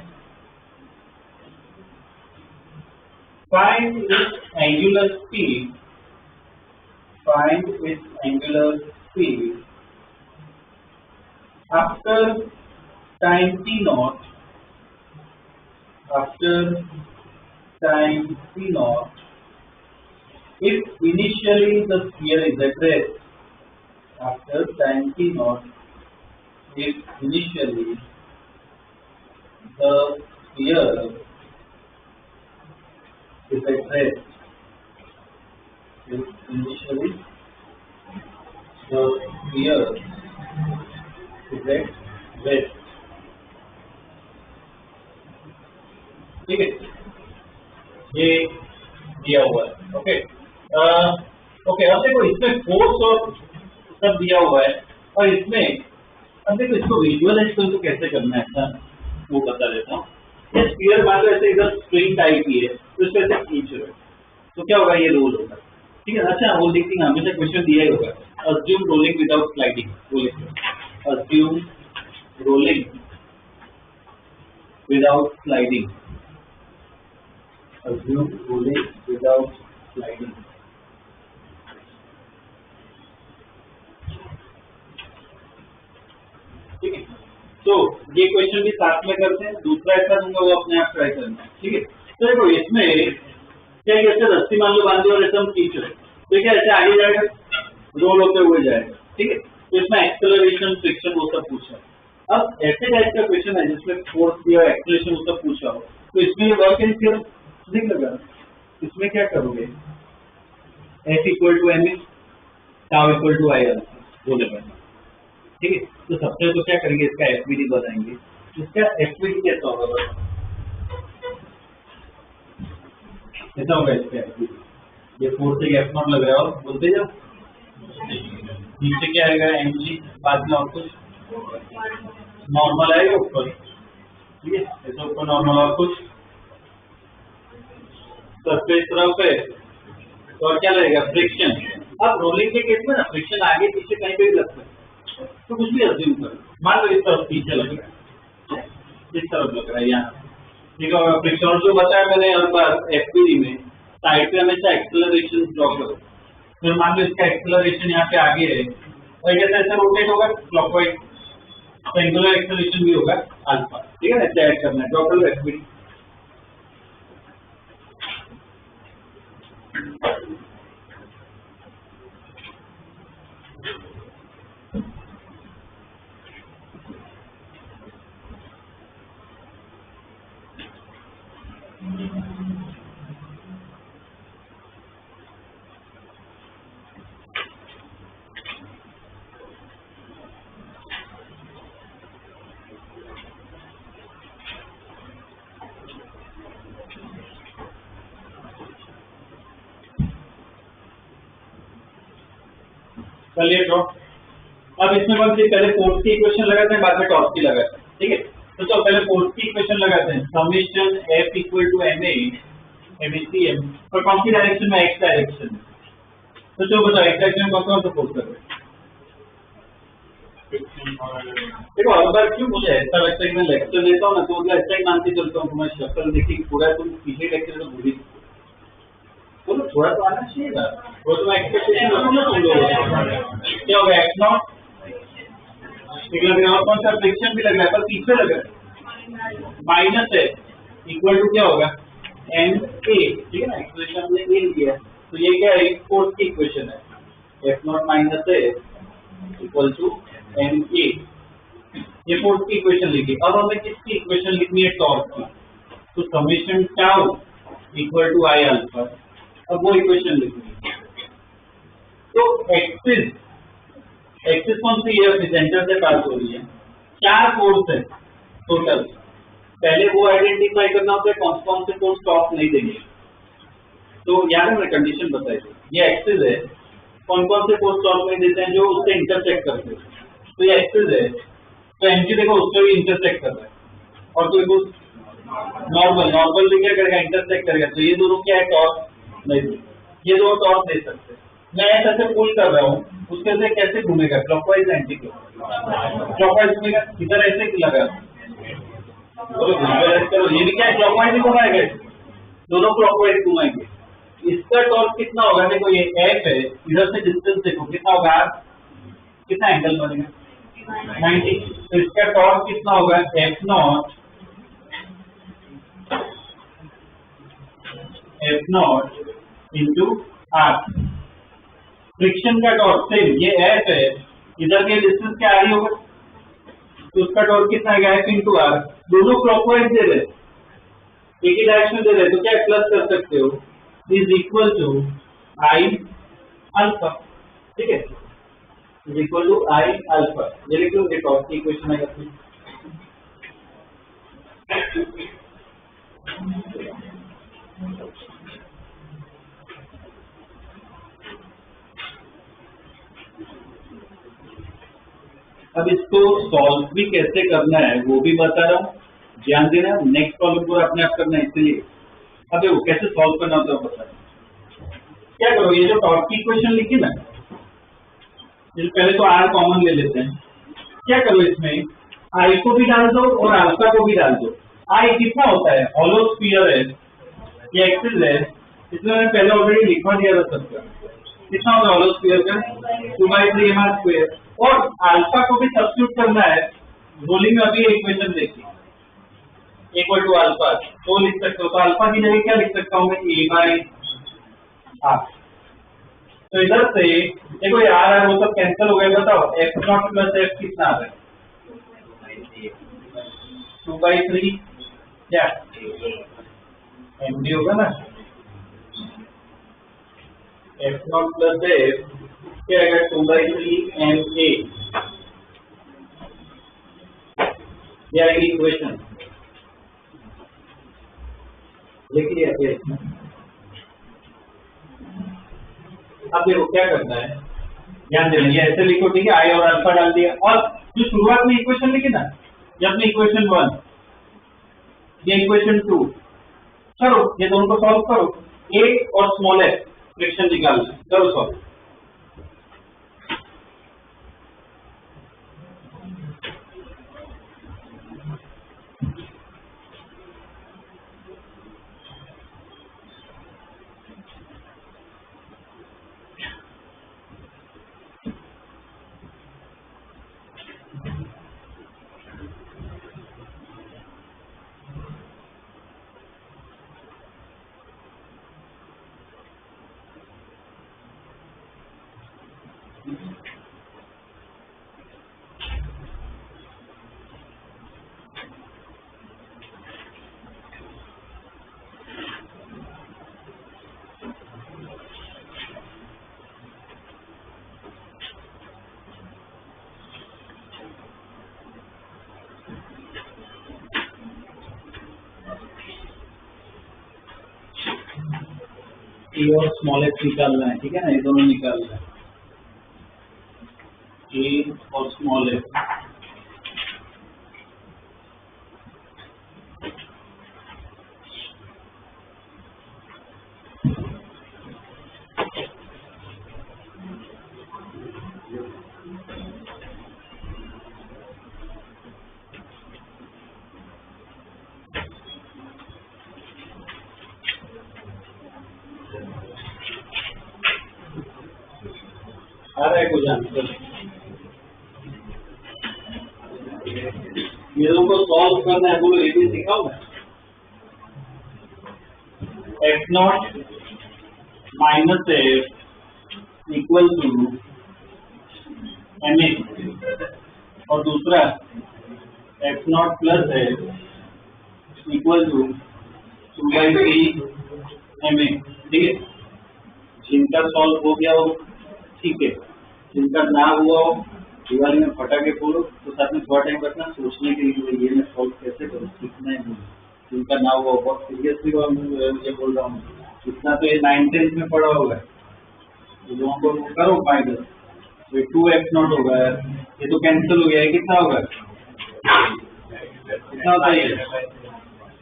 find its angular speed. Find its angular speed after time t naught. After time t naught If initially the sphere is at rest after tan T naught, if initially the sphere is at rest, if initially the sphere is at rest, ठीक है, ये दिया हुआ है, okay okay. अब देखो इसमें force और सब दिया हुआ है, और इसमें अब देखो इसको विजुअलाइज तो कैसे करना है ऐसा वो बता देता हूँ। ये स्फीयर मान लो ऐसे एकदम स्प्रिंग टाइप की है, तो इसको ऐसे खींच रहे हो तो क्या होगा, ये रोल होगा, ठीक है। अच्छा वो देखिए हमेशा क्वेश्चन दिया ही होगा, assume rolling without sliding, assume rolling without sliding, assume rolling without sliding. ठीक है, तो ये क्वेश्चन भी साथ में करते हैं, दूसरा ऐसा दूंगा वो अपने आप ट्राई करना है, ठीक है। तो देखो इसमें क्या ऐसे रस्सी मान लो बांधी और ऐसे हम खींच रहे, तो क्या ऐसे आगे जाएगा, रोल होते हुए जाएगा, ठीक है। तो इसमें एक्सेलरेशन, फ्रिक्शन वो सब पूछा है। अब ऐसे टाइप का क्वेश्चन है जिसमें फोर्स दिया, एक्सेलरेशन वो सब पूछा हो, तो इसमें वर्क एंड थ्योरम दिख लगा, इसमें क्या करोगे, F equal to M A, tau equal to I R बोले करना, ठीक है। तो सबसे तो क्या करेंगे, इसका एफबीडी बताएंगे, इसका एफबीडी कैसा होगा, कैसा होगा इसका एफबीडी, ये फोर्स से एफ नॉट लग रहा है, बोलते जाओ, नीचे क्या आएगा एम जी, बाद में और कुछ नॉर्मल आएगा ऊपर, ठीक है, ऐसा ऊपर नॉर्मल और कुछ सरफेस तरफ है, तो और क्या लगेगा, फ्रिक्शन। अब रोलिंग के केस में ना फ्रिक्शन आगे पीछे कहीं पे भी लगता है, तो कुछ भी अज्यूम करो, मान लो इस तरफ पीछे लग रहा है, इस तरफ लग रहा है यहाँ, ठीक है। फ्रिक्शन जो बताया मैंने हर बार एफबीडी में, साइड पे हमेशा एक्सेलरेशन ड्रॉ करो, फिर मान लो इसका एक्सेलरेशन यहाँ पे आगे है, और जैसे ऐसा रोटेट होगा क्लॉकवाइज, तो एंगुलर एक्सेलरेशन भी होगा अल्फा, ठीक है ना, ऐसे ऐड करना है, ड्रॉ करो एफबीडी। चलिए ड्रॉ। अब इसमें कौन सी, पहले फोर्स की इक्वेशन लगाते हैं, बाद में टॉर्क की लगाते हैं, ठीक है। तो चलो पहले फोर्स की इक्वेशन लगाते हैं, summation F equal to M A M, और कौन सी डायरेक्शन में, एक्स डायरेक्शन में। तो चलो बताओ एक्स डायरेक्शन में कौन सा फोर्स कर रहे हैं। देखो हर बार क्यों मुझे ऐसा लगता है कि मैं लेक्चर लेता हूँ ना, तो मतलब ऐसा ही मानते चलता हूँ, तुम्हारी शक्ल देखिए पूरा तुम पिछले लेक्चर में भूली, बोलो थोड़ा तो आना चाहिए ना, वो तो एक्सपेक्टेशन रखो ना तुम लोग। क्या होगा, एक्स नॉट ठीक लग रहा है, और कौन सा फ्रिक्शन भी लग रहा है, पर पीछे लग रहा है, माइनस है इक्वल टू क्या होगा, एम ए, ठीक है ना, एक्सप्रेशन हमने ए लिया, तो ये क्या है, फोर्स की इक्वेशन है, F not minus A equal to M A, ये फोर्स की इक्वेशन लिखी। अब हमें किसकी इक्वेशन लिखनी है, टॉर्क की, तो summation tau equal to I alpha, अब वो इक्वेशन लिखनी है। तो एक्सिस कौन सी है, सेंटर से पास हो रही है, 4 फोर्स है टोटल, पहले वो आइडेंटिफाई करना होता है कौन से फोर्स टॉप नहीं देंगे। तो याद है मैं कंडीशन बताई थी, ये एक्सिस है, कौन से फोर्स टॉप नहीं देते हैं, जो उससे इंटरसेक्ट करते हैं, तो ये एक्सिस है, तो एमजी देखो उससे भी इंटरसेक्ट कर रहा है, और कोई कुछ नॉर्मल भी क्या करेगा, इंटरसेक्ट करेगा, तो ये दोनों क्या है, टॉर्क नहीं, ये दोनों टॉर्क दे सकते हैं। मैं ऐसे पुल कर रहा हूँ, उसके से कैसे घूमेगा, क्लॉकवाइज एंटी क्लॉकवाइज घूमेगा, इधर ऐसे लगा, करो ये भी क्या है, क्लॉकवाइज ही घुमाएगा, दोनों क्लॉकवाइज घुमाएंगे। इसका टॉर्क कितना होगा, देखो ये एफ है, इधर से डिस्टेंस देखो कितना होगा, कितना एंगल बनेगा, 90, तो इसका टॉर्क कितना होगा, F not into R, friction का टॉर्क सेम, ये एफ है, इधर के डिस्टेंस क्या आ रही होगा, तो उसका टॉर्क कितना आएगा, एफ इंटू आर, दोनों क्लॉकवाइज दे रहे, एक ही डायरेक्शन दे रहे, तो क्या प्लस कर सकते हो, is equal to I alpha, ठीक है, is equal to I alpha, ये लिख लो, ये टॉर्क की इक्वेशन है अपनी। अब इसको सॉल्व भी कैसे करना है वो भी बता रहा हूँ, ध्यान देना, नेक्स्ट प्रॉब्लम को अपने आप करना है, इसलिए अब देखो कैसे सॉल्व करना होता है बता। क्या करो, ये जो टॉर्क की इक्वेशन लिखी ना, पहले तो आर कॉमन ले लेते हैं, क्या करो इसमें आई को भी डाल दो और अल्फा को भी डाल दो। आई कितना होता है, हॉलो स्फीयर है, ये एक्सिस है, इसमें मैंने पहले ऑलरेडी लिखवा दिया था सबका, कितना होगा हॉलो स्फीयर का 2/3 mr स्क्वायर, और अल्फा को भी सब्स्टिट्यूट करना है, गोली में अभी इक्वेशन देखिए, इक्वल टू अल्फा, तो लिख सकते हो, तो अल्फा की जगह क्या लिख सकता हूँ मैं, a/r। तो इधर से देखो ये आर वो सब कैंसिल हो गए, बताओ एफ नॉट प्लस एफ कितना आ रहा है, 2/3 क्या एम डी होगा ना, एफ नॉट प्लस एफ क्या आएगा 2/3 एम ए, ये आएगी इक्वेशन, लिखिए। अब देखो क्या करना है, ध्यान देना, ये ऐसे लिखो, ठीक है, आई और अल्फा डाल दिया, और जो शुरुआत में इक्वेशन लिखी ना, ये अपनी इक्वेशन 1, ये इक्वेशन 2, चलो ये दोनों को सॉल्व करो, ए और स्मॉल एफ फ्रिक्शन निकालना, करो सॉल्व। ए और स्मॉल एफ निकालना है, ठीक है ना, ये दोनों निकालना है, ए और स्मॉल एफ, आ रहा है कुछ आंसर, ये लोगों को सॉल्व करना है, बोलो ये भी सिखाओ ना, F not minus F equal to M A, और दूसरा F not plus F equal to 2/3 M A, ठीक है, जिनका सॉल्व हो गया हो ठीक है, जिनका ना हुआ हो दिवाली में फटाके फोड़ो, तो साथ में थोड़ा टाइम रखना सोचने के लिए, ये मैं सॉल्व कैसे करूँ, सीखना है, जिनका ना हुआ बहुत सीरियसली ये बोल रहा हूँ, इतना तो ये 9th-10th में पढ़ा होगा, तो लोगों को करो फाइनल, तो 2f0 होगा, ये तो कैंसिल हो गया है, कितना होगा, कितना होता है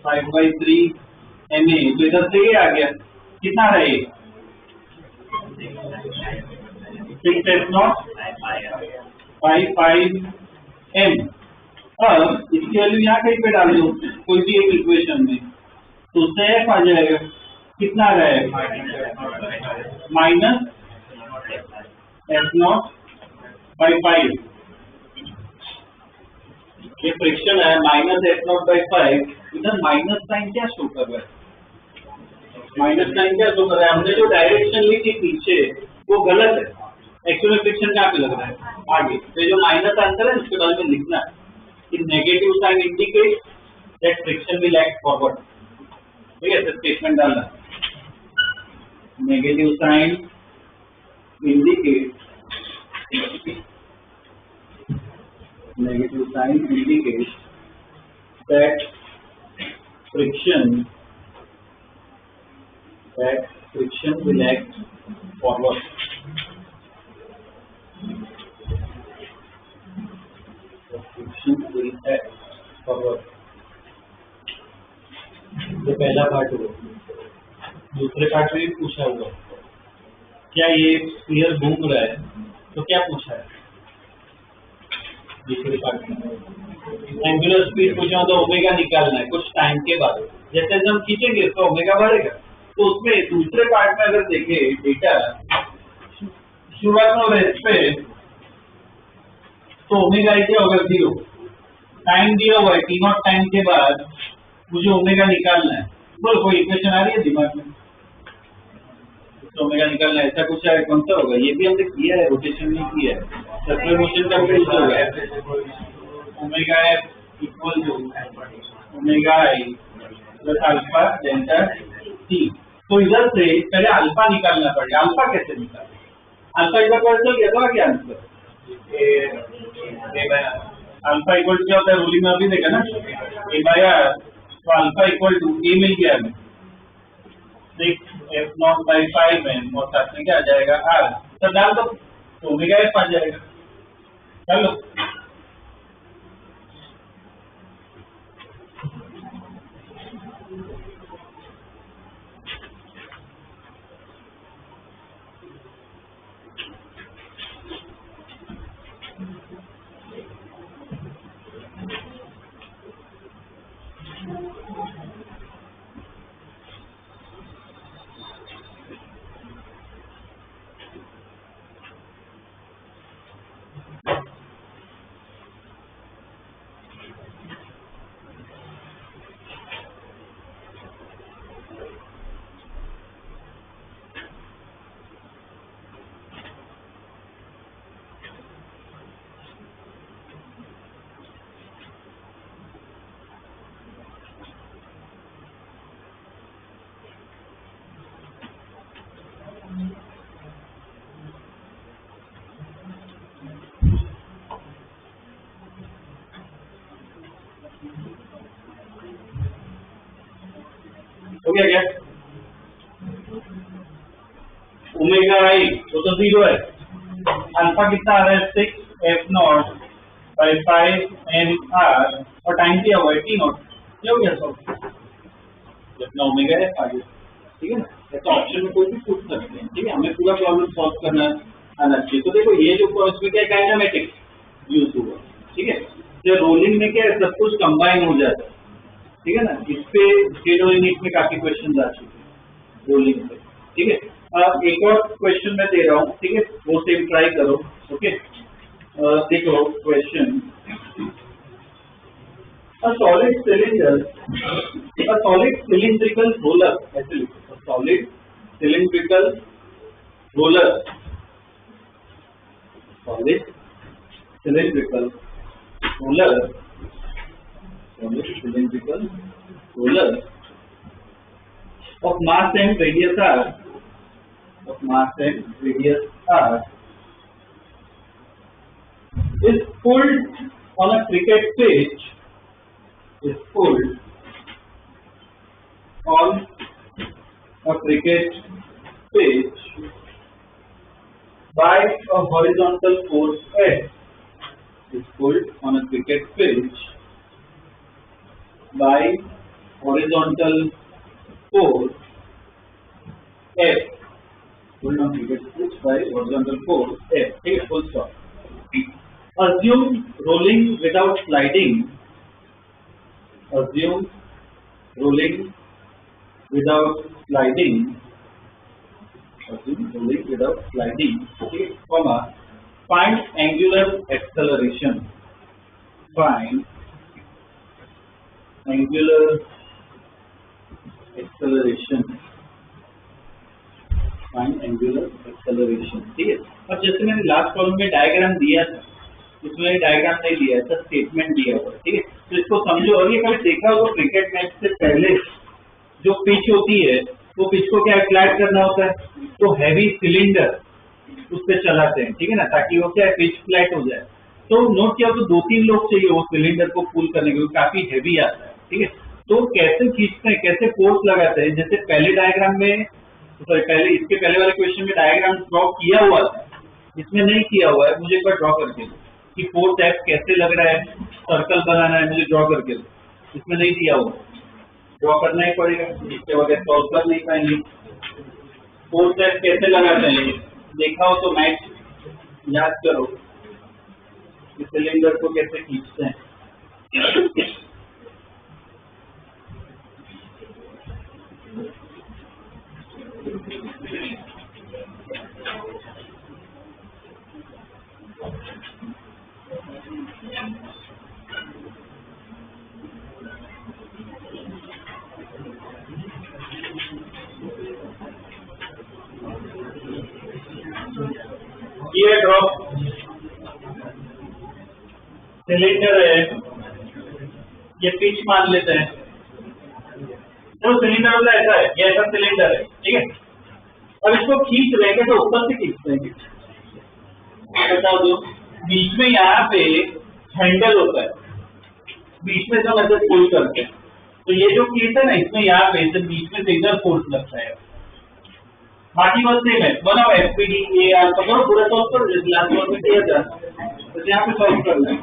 5/3 MA, तो इधर से ये आ गया, कितना है ये 6f0 5 M। अब इसकी वैल्यू यहाँ कहीं पे डाल दो कोई भी एक इक्वेशन में, तो उससे f आ जाएगा, कितना आ रहा है माइनस f0/5, ये फ्रिक्शन है, -f0/5, इधर माइनस साइन क्या शो कर रहा है, माइनस साइन क्या शो कर रहा है? हमने जो डायरेक्शन ली थी पीछे वो गलत है, एक्चुअल फ्रिक्शन कहाँ पे लग रहा है? आगे। तो जो माइनस आंसर है उसके बाद में लिखना है कि negative sign indicate that friction will act forward. ठीक है, स्टेटमेंट डालना, negative sign indicate that friction will act forward. Friction will act forward. ये पहला पार्ट हुआ। दूसरे पार्ट में पूछा हुआ क्या ये स्फीयर घूम रहा है, तो क्या पूछा है दूसरे पार्ट में? एंगुलर स्पीड पूछा तो ओमेगा निकालना है कुछ टाइम के बाद, जैसे हम खींचेंगे तो ओमेगा बढ़ेगा। तो उसमें दूसरे पार्ट में अगर देखें डेटा शुरुआत में और इस पे तो ओमेगा क्या होगा 0, टाइम दिया हुआ है टी नॉट टाइम के बाद मुझे ओमेगा निकालना है। बोलो कोई इक्वेशन आ रही है दिमाग में? तो ओमेगा निकालना है, ऐसा कुछ है, कौन सा होगा? ये भी हमने किया है, रोटेशन नहीं किया है, सर्कुलर मोशन का भी होगा omega F equal to omega I plus alpha delta T. तो इधर से पहले अल्फा निकालना पड़ेगा। अल्फा कैसे निकालें? अल्फा इधर पता चल गया था क्या आंसर? अल्फा इक्वल क्या होता है रूलिंग में अभी देखा ना, ए बाय आर। तो अल्फा इक्वल टू ए मिल गया हमें 6f0/5 और साथ में क्या आ जाएगा आर। तो डाल दो तो ओमेगा एफ आ जाएगा। चलो हो गया क्या? ओमेगा आई तो 0 है, अल्फा कितना आ रहा है 6f0/5 n r और टाइम दिया हुआ है t नॉट। ये हो गया सब, अपना ओमेगा एफ आ गया। ठीक है ना, ऐसा ऑप्शन में कोई भी पूछ सकते हैं। ठीक है, हमें पूरा प्रॉब्लम सॉल्व करना आना चाहिए। तो देखो ये जो इसमें क्या काइनेमेटिक्स यूज हुआ। ठीक है, जो रोलिंग में क्या है सब कुछ कंबाइन हो जाता है। ठीक है ना, इस पे स्टेट और यूनिट में काफी क्वेश्चन आ चुके हैं रोलिंग पे। ठीक है, अब एक और क्वेश्चन मैं दे रहा हूँ। ठीक है, वो सेम ट्राई करो। ओके, देखो question, a solid cylinder, a solid cylindrical roller, ऐसे लिखो, a solid cylindrical roller, solid cylindrical roller, solid cylindrical roller of mass and radius r, of mass and radius r is pulled on a cricket pitch, is pulled on a cricket pitch by a horizontal force F, is pulled on a cricket pitch by horizontal force F, pulled on cricket pitch by horizontal force F. ठीक है, full stop. Assume rolling without sliding. Assume rolling without sliding. Assume rolling without sliding. Okay, comma. Find angular acceleration. Find angular acceleration find angular acceleration, ठीक है। और जैसे मैंने last column में diagram दिया था, इसमें डायग्राम नहीं दिया था, स्टेटमेंट दिया हुआ, ठीक है। तो इसको समझो। और ये कभी देखा होगा क्रिकेट मैच से पहले जो पिच होती है, वो पिच को क्या फ्लैट करना होता है, तो हैवी सिलेंडर उस पर चलाते हैं, ठीक है ना, ताकि वो क्या है पिच फ्लैट हो जाए। तो नोट किया तो 2-3 लोग चाहिए वो सिलेंडर को पुल करने के लिए, काफी हैवी आता है, ठीक है। तो कैसे खींचते हैं, कैसे फोर्स लगाते हैं, जैसे पहले डायग्राम में, सॉरी पहले इसके पहले वाले क्वेश्चन में डायग्राम ड्रॉ किया हुआ था, इसमें नहीं किया हुआ है, मुझे एक बार ड्रॉ करके दो कि फोर्स एफ कैसे लग रहा है, सर्कल बनाना है, मुझे ड्रॉ करके दो। इसमें नहीं दिया हुआ, ड्रॉ करना ही पड़ेगा, इसके बगैर सॉल्व कर नहीं पाएंगे। फोर्स एफ कैसे लगाते हैं, देखा हो तो मैच याद करो, इस सिलेंडर को कैसे खींचते हैं। ये ड्रॉ सिलेंडर है, ये पिच मान लेते हैं। तो सिलेंडर वाला ऐसा है, ये ऐसा सिलेंडर है, ठीक है। अब इसको खींच रहे हैं तो ऊपर से खींचते हैं, बताओ दो। बीच में यहाँ पे हैंडल होता है, बीच में सब ऐसे पुल करते हैं। तो ये जो केस है ना, इसमें यहाँ पे बीच में से इधर फोर्स लगता है। बाकी बात सेम है, बनाओ एफपीडी ये आप करो, पूरा सॉल्व करो जैसे लास्ट बार में किया था, तो यहाँ पे सॉल्व करना है।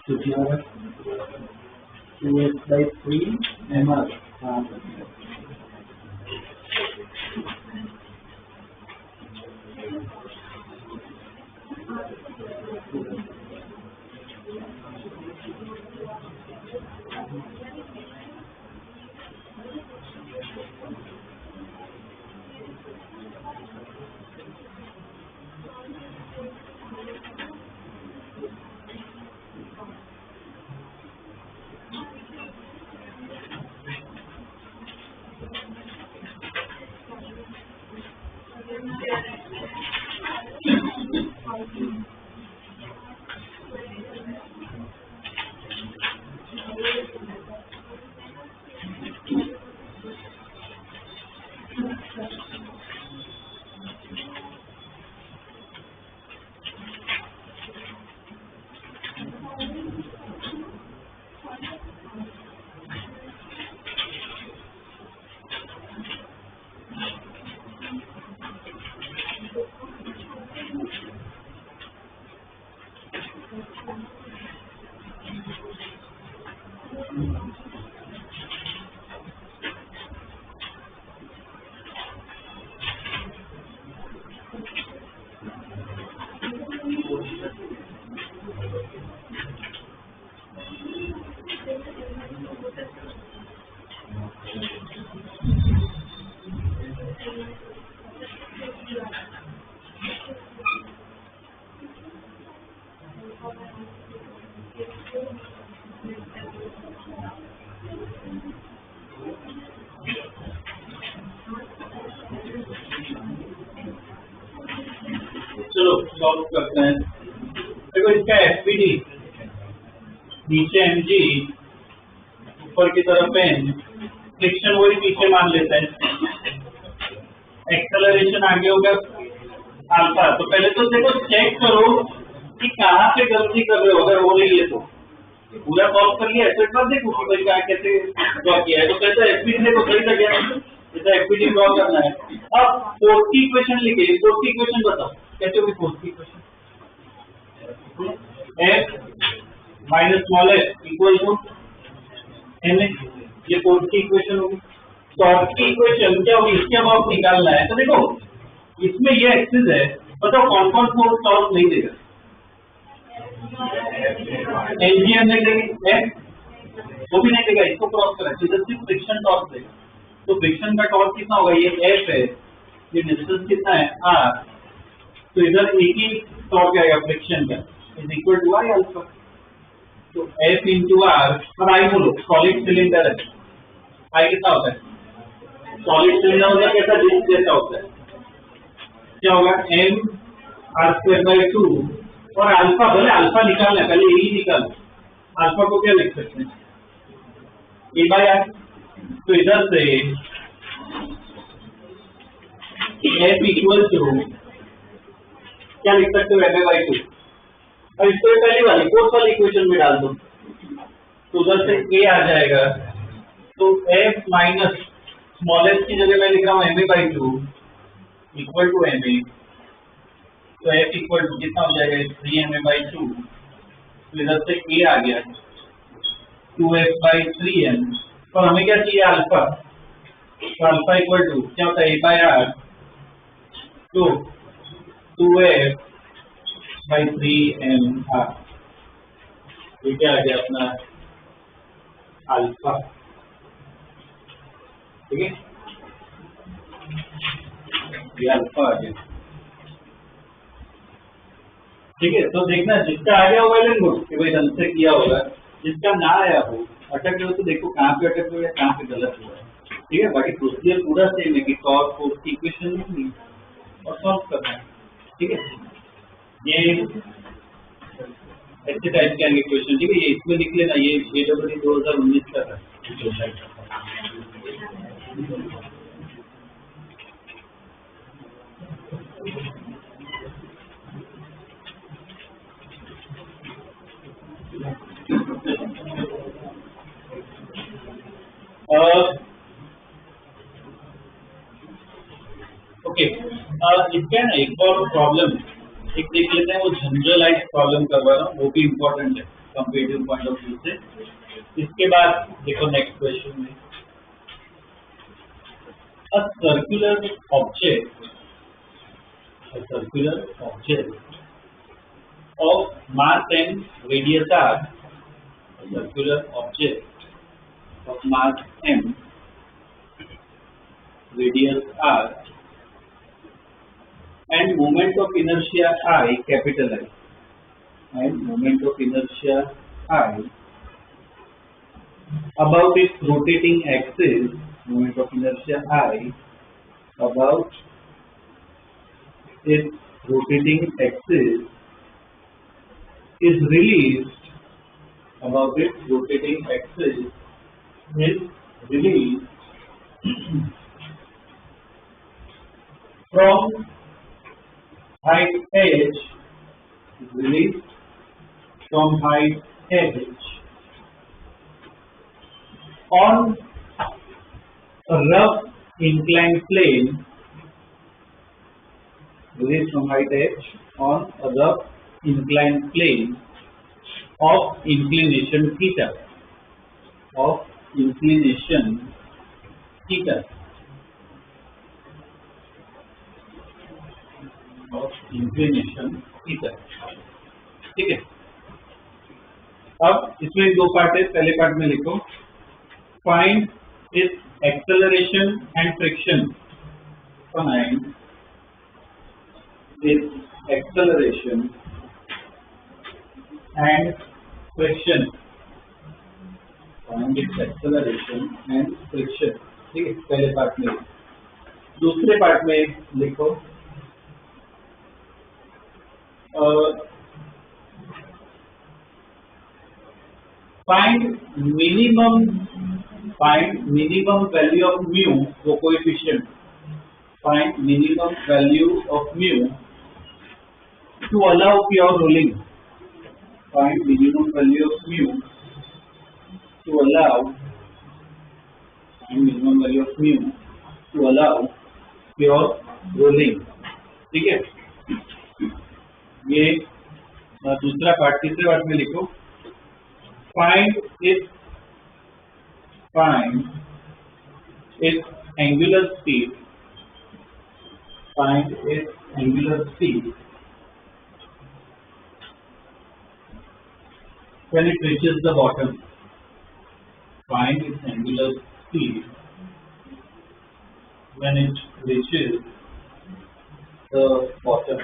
Together, 2x/3 ml. सॉल्व करते हैं। देखो इसका एफपीडी नीचे mg ऊपर की तरफ n, फ्रिक्शन वही पीछे मान लेते हैं, एक्सेलरेशन आगे होगा अल्फा। तो पहले तो देखो चेक करो कि कहाँ पे गलती कर रहे हो, अगर हो रही है तो पूरा सॉल्व कर लिया ऐसे कर देखो कि भाई क्या कैसे ड्रॉ किया है। तो कहते हैं एफपीडी देखो सही लग गया, जैसे एफपीडी ड्रॉ करना है। अब फोर्थ की इक्वेशन लिखिए, फोर्थ की इक्वेशन बताओ कैसे होगी फोर्थ की equation. f minus small f equal to n, ये फोर्थ की इक्वेशन होगी। फोर्थ की इक्वेशन क्या होगी, इसके अबाउट निकालना है। तो देखो इसमें ये एक्सिस है, बताओ कौन कौन फोर्स सॉल्व नहीं देगा। एनजीएम नहीं देगी, वो भी नहीं देगा, इसको क्रॉस करा सीधा सिर्फ फ्रिक्शन टॉर्क देगा। तो फ्रिक्शन का टॉर्क कितना होगा, ये एफ है, ये डिस्टेंस कितना है आर, तो इधर एक ही टॉर्क आएगा फ्रिक्शन का, is equal to I alpha. तो एफ इंटू आर, और आई बोलो सॉलिड सिलेंडर है, आई कितना होता है, सॉलिड सिलेंडर होता है कैसा, डिस्क जैसा होता है, क्या होगा एम आर स्क्वायर बाई 2, और अल्फा बोले अल्फा निकालना है, पहले यही निकाल, अल्फा को क्या लिख सकते हैं ए बाई आर। तो इधर से एफ इक्वल टू क्या लिख सकते हो, एम ए बाई 2, और इसको पहली वाली फोर्थ वाली इक्वेशन में डाल दो, तो उधर से ए आ जाएगा। तो एफ माइनस स्मॉल एफ की जगह मैं लिख रहा हूँ M A by 2 equal to M A, तो एफ इक्वल टू कितना हो जाएगा 3ma बाई 2, तो इधर से ए आ गया 2f बाई 3m, और हमें क्या चाहिए अल्फा, तो अल्फा इक्वल टू क्या होता है ए बाई आर, तो 2f बाई 3m आर, ये क्या आ गया अपना अल्फा, ठीक है, ये अल्फा आ गया, ठीक है। तो देखना जिसका आ गया होगा लेंगे कि भाई ढंग से किया होगा, जिसका ना आया हो अटक गए हो तो देखो कहाँ पे अटक गए या कहाँ पे गलत हुआ है, ठीक है। बाकी प्रोसीजर पूरा सेम है कि टॉर्क फोर्स की इक्वेशन लिखनी और सॉल्व करना है, ठीक है। ये ऐसे टाइप के आएंगे क्वेश्चन, ठीक है, ये इसमें लिख लेना, ये JEE 2019 का था। ओके, इसका ना एक और प्रॉब्लम एक देख लेते हैं, वो जनरलाइज प्रॉब्लम करवा रहा हूँ, वो भी इम्पोर्टेंट है कंपेटिटिव पॉइंट ऑफ व्यू से। इसके बाद देखो नेक्स्ट क्वेश्चन में, a circular object of mass m radius r, a circular object of mass m radius r and moment of inertia I, capital I, and moment of inertia I about its rotating axis, moment of inertia I about its rotating axis is released, about its rotating axis is released from height h, is released from height h on a rough inclined plane, released from height h on a rough inclined plane of inclination theta, of inclination theta, of inclination theta, ठीक है। अब इसमें दो part है, पहले part में लिखो find इस एक्सेलरेशन एंड फ्रिक्शन, फाइंड इस acceleration and friction, find its acceleration and friction, ठीक है, पहले पार्ट में। दूसरे पार्ट में लिखो find minimum value of mu, वो coefficient, find minimum value of mu to allow pure rolling, find minimum value of mu to allow, find minimum value of mu to allow pure rolling. ठीक है, ये दूसरा part. तीसरे part में लिखो find its angular speed, find its angular speed when it reaches the bottom, find its angular speed when it reaches the bottom।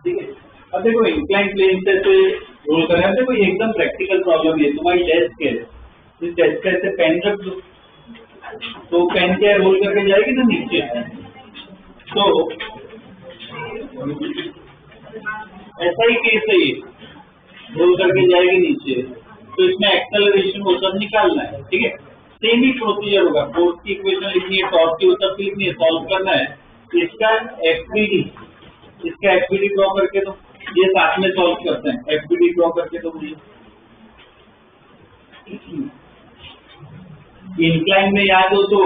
ठीक है, अब देखो इंक्लाइन प्लेन से रोल करें। अब देखो एकदम प्रैक्टिकल प्रॉब्लम है, तुम्हारी डेस्क है, इस डेस्क का ऐसे पेन रख दो, तो पेन क्या रोल करके जाएगी ना नीचे, तो ऐसा ही केस है, ये रोल करके जाएगी नीचे, तो इसमें एक्सेलरेशन वो सब निकालना है। ठीक है, सेम ही प्रोसीजर होगा, फोर्स की इक्वेशन लिखनी है, टॉर्क की वो सब लिखनी है, सॉल्व करना है। इसका एफबीडी ड्रॉ करके दो, ये साथ में सॉल्व करते हैं। एफबीडी ड्रॉ करके दो मुझे। इंक्लाइन में याद हो तो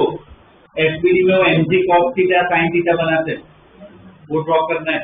एफबीडी में वो mg cos theta sin theta बनाते हैं, वो ड्रॉ करना है।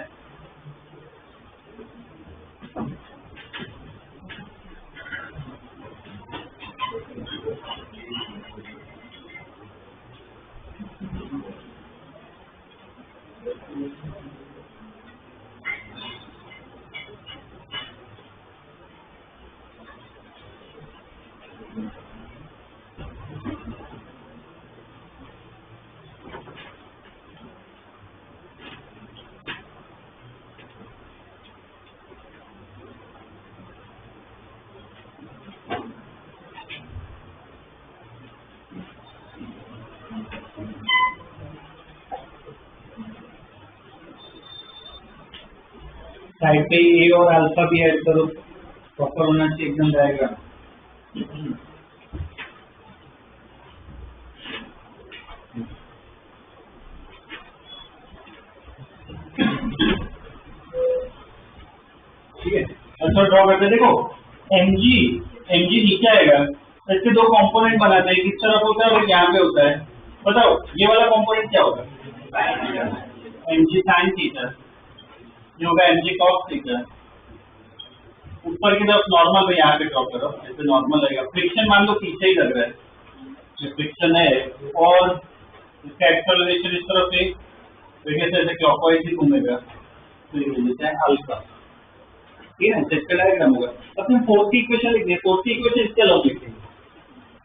साइड पे ए और अल्फा भी ऐड करो, प्रॉपर होना चाहिए एकदम डायग्राम। ठीक है, अच्छा ड्रॉ करते। देखो mg नीचे आएगा, इसके दो कंपोनेंट बनाते हैं, किस तरफ होता है और यहाँ पे होता है। बताओ ये वाला कंपोनेंट क्या होगा? mg sin थीटा, ये होगा mg cos थीटा। ऊपर की तरफ नॉर्मल में यहाँ पे ड्रॉ करो, ऐसे नॉर्मल लगेगा। फ्रिक्शन मान लो पीछे ही लग रहा है, ये फ्रिक्शन है, और इसका एक्सेलरेशन इस तरफ से ऐसे क्लॉकवाइज ही घूमेगा, तो ये लेते हैं अल्फा। ठीक है, इसका डायग्राम होगा। अब हम फोर्स की इक्वेशन लिखनी है, फोर्स की इक्वेशन इसके अलग लिखेंगे,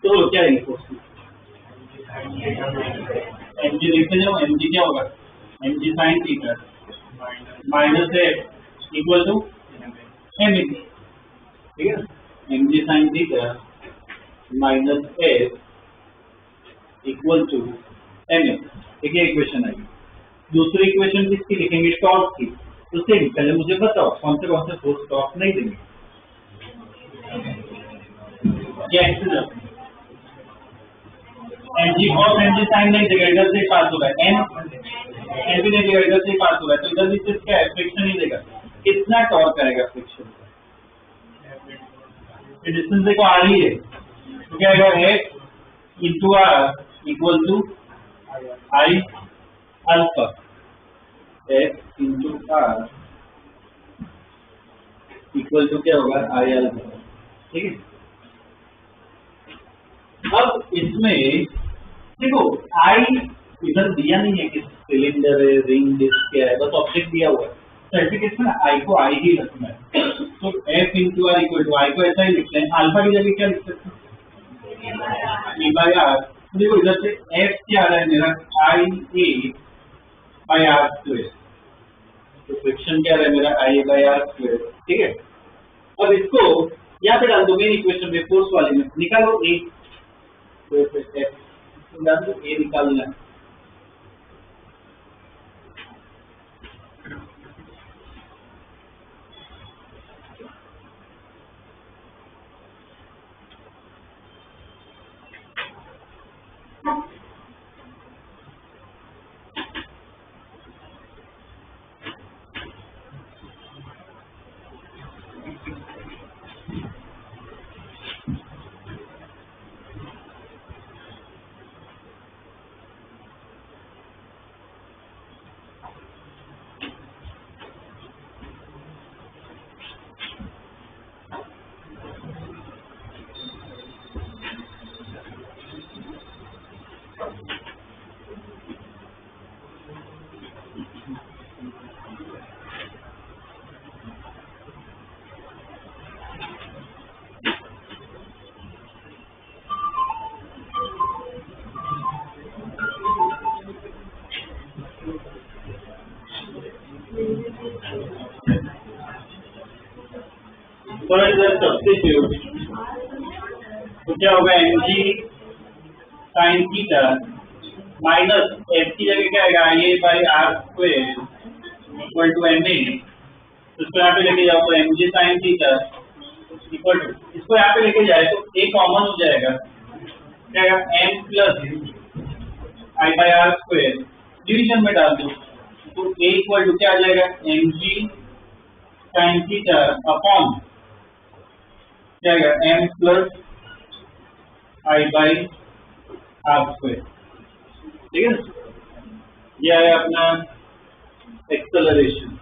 तो क्या है फोर्स की? mg लिखते जाओ, mg क्या होगा? mg sin थीटा माइनस है इक्वल टू एम। ठीक है, mg sin theta minus F equal to M. ठीक है, इक्वेशन आएगी। दूसरी इक्वेशन किसकी लिखेंगे? टॉर्क की। उससे पहले मुझे बताओ कौन से फोर्स टॉर्क नहीं देंगे? क्या mg cos mg sin नहीं देगा, इधर से पास होगा, एम भी नहीं देगा, इधर से पास होगा, तो इधर भी सिर्फ क्या है? फ्रिक्शन ही देगा। कितना टॉर्क करेगा फ्रिक्शन? डिस्टेंस देखो आर ही है, तो क्या आएगा? F into R equal to I alpha, F into R equal to क्या होगा? I alpha. ठीक है, अब इसमें देखो आई इधर दिया नहीं है कि सिलेंडर है, रिंग डिस्क क्या है, बस ऑब्जेक्ट दिया हुआ है। सर्टिफिकेट में आई को आई ही रखना है, तो F into R equal to I को ऐसा ही लिखते हैं। अल्फा की जगह क्या लिख सकते हैं? ई बाई आर। देखो इधर से एफ क्या आ रहा है मेरा? आई ए बाई आर स्क्वायर, तो फ्रिक्शन क्या आ रहा है मेरा? आई ए बाई आर स्क्वायर। ठीक है, अब इसको यहाँ पे डाल दो मेन इक्वेशन में, फोर्स वाले में निकालो ए, डाल दो ए, निकालना है। फॉर द सब्स्टिट्यूट तो क्या होगा mg sin theta minus f की जगह क्या आएगा IA by R square equal to MA। तो इसको यहाँ पे लेके जाओ तो mg sin theta equal to, इसको यहाँ पे लेके जाए तो a कॉमन हो जाएगा, क्या आएगा m plus I by R square, division में डाल दो तो a इक्वल टू क्या आ जाएगा mg sin थीटा अपॉन क्या आएगा m plus I by R square. ठीक है ना, यह है अपना एक्सेलरेशन।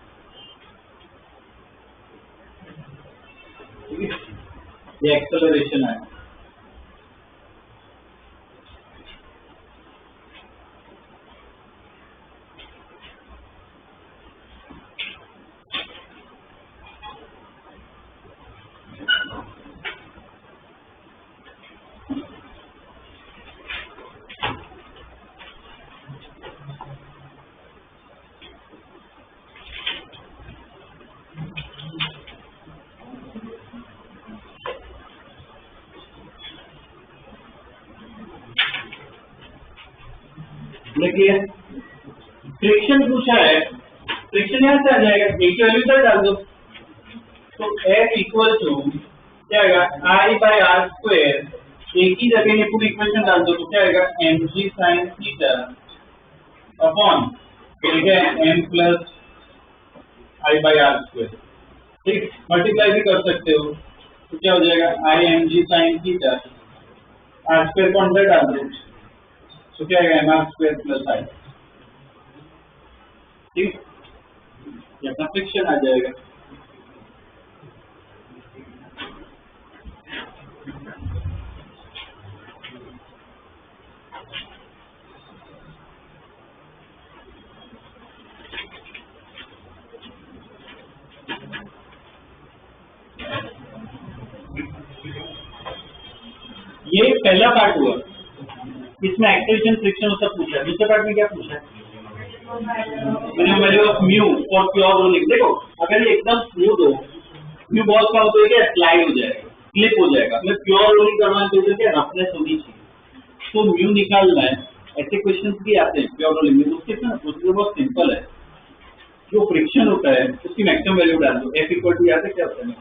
ठीक है, ये एक्सेलरेशन है। देखिए फ्रिक्शन पूछा है, फ्रिक्शन यहाँ से आ जाएगा, एक की वैल्यू इधर डाल दो तो F इक्वल टू क्या आएगा I बाई आर स्क्वायर, एक ही जगह ये पूरी इक्वेशन डाल दो तो क्या आएगा mg sin theta upon m plus I by R square. ठीक, मल्टीप्लाई भी कर सकते हो तो क्या हो जाएगा I mg sin theta, R square को अंदर डाल दो तो क्या आएगा mr स्क्वायर प्लस I। ठीक, ये अपना फ्रिक्शन आ जाएगा। ये पहला पार्ट हुआ, इसमें एक्सेलरेशन फ्रिक्शन सब पूछा। दूसरे पार्ट में क्या पूछा है, मिनिमम वैल्यू ऑफ म्यू और प्योर रोलिंग। देखो अगर ये एकदम स्मूथ हो, म्यू बहुत कम तो क्या स्लाइड हो जाएगा, स्लिप हो जाएगा। मैं प्योर रोलिंग करवाना तो क्या रफनेस होनी चाहिए, तो म्यू निकालना है। ऐसे क्वेश्चंस भी आते हैं प्योर रोलिंग में, उसके ना प्रोसीजर बहुत सिंपल है। जो फ्रिक्शन होता है उसकी मैक्सिमम वैल्यू डाल दो, F इक्वल टू याद है क्या होता है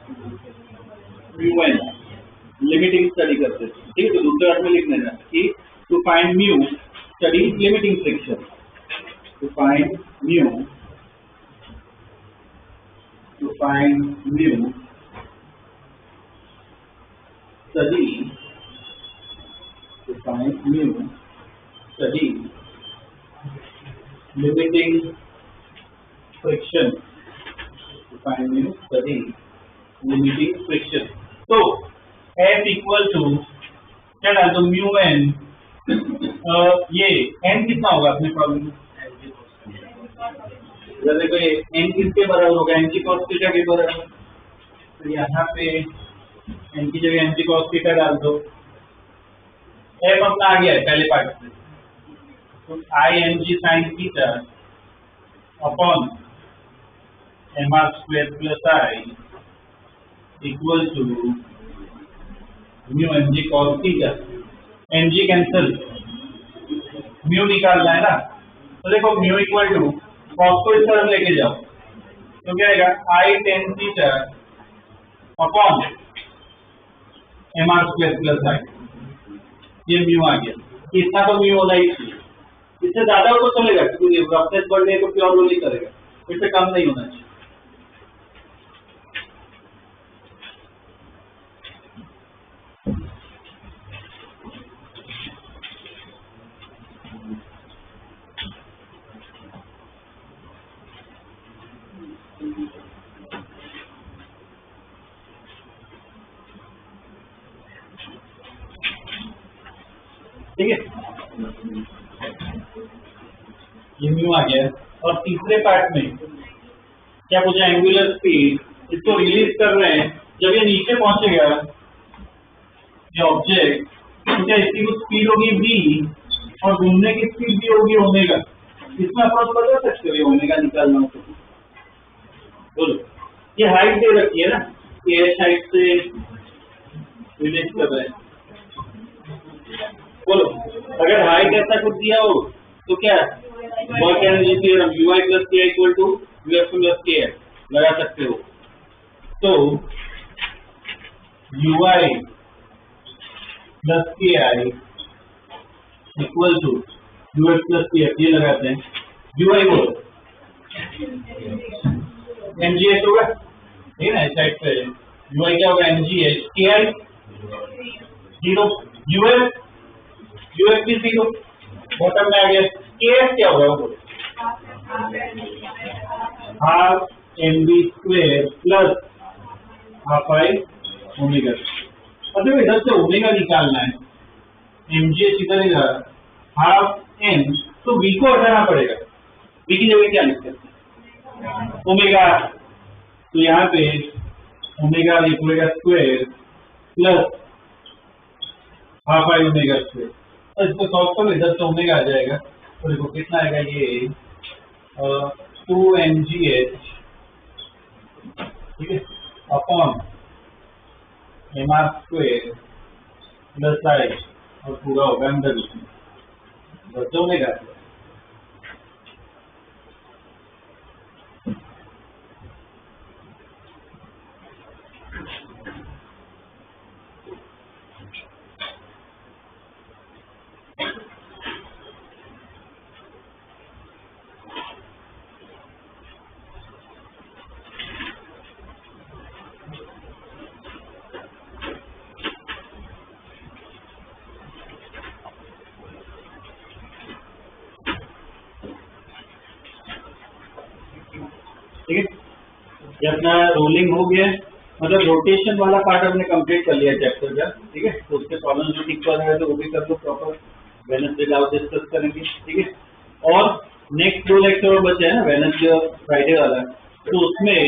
म्यू एन, लिमिटिंग स्टडी करते हैं। ठीक है, तो दूसरे अर्थ में लिख लेना कि to find mu study limiting friction, to find mu study limiting friction, to find mu study limiting friction। तो F इक्वल टू क्या डाल दो म्यू एन, ये एन कितना होगा अपने प्रॉब्लम में, जैसे कोई एन किसके बराबर होगा mg cos थीटा के बराबर, तो यहाँ पे एन की जगह mg cos थीटा डाल दो। F अपना आ गया है पहले पार्ट से, तो I mg sin theta upon mr square plus I equal to mu mg cos theta. mg cancel, mu निकालना है ना, तो देखो म्यू इक्वल टू cos को इस तरफ लेके जाओ तो क्या आएगा I tan theta upon mr square plus I। ये म्यू आ गया, इतना तो म्यू होना ही चाहिए, इससे ज्यादा हो तो चलेगा क्योंकि रफनेस बढ़ने को प्योर रोलिंग करेगा, इससे कम नहीं होना चाहिए। ठीक है, ये म्यू आ गया। और तीसरे पार्ट में क्या पूछा, एंगुलर स्पीड, इसको रिलीज कर रहे हैं, जब ये नीचे पहुंचेगा ये ऑब्जेक्ट, तो क्या इसकी कुछ स्पीड होगी v और घूमने की स्पीड भी होगी ओमेगा। इसमें अप्रोच बता सकते हो ओमेगा निकालना हो तो बोलो, ये हाइट दे रखी है ना, के साइड से रिलेट कर रहे हैं। बोलो, अगर हाइट ऐसा कुछ दिया हो तो क्या work energy theorem ui plus के इक्वल टू uf प्लस के लगा सकते हो। तो ui प्लस के I equal to uf plus के ये लगाते हैं। ui बोलो mgh होगा, ठीक है ना, इस साइड पे ui क्या होगा mgh, के आई 0, uf भी 0, बॉटम में आ गया। kf क्या होगा वो half mv square plus half I omega. मतलब इधर से ओमेगा निकालना है, mgh इधर है हाफ m, तो v को हटाना पड़ेगा। v की जगह क्या लिख सकते हैं ओमेगा, तो यहाँ पे ओमेगा लिखोगा square plus half I omega square. तो इसको सॉल्व करो, इधर से ओमेगा आ जाएगा, तो देखो कितना आएगा ये 2mgh, ठीक है, अपॉन mr स्क्वायर प्लस आई और पूरा होगा अंदर उसमें बस ओमेगा। ठीक है, ये अपना रोलिंग हो गया, मतलब रोटेशन वाला पार्ट हमने कंप्लीट कर लिया चैप्टर का। ठीक है, तो उसके प्रॉब्लम जो ठीक कर रहे हैं तो वो भी कर लो प्रॉपर, वेडनेसडे का डिस्कस करेंगे। ठीक है, और नेक्स्ट 2 लेक्चर और बचे हैं ना, वेडनेसडे और फ्राइडे वाला, तो उसमें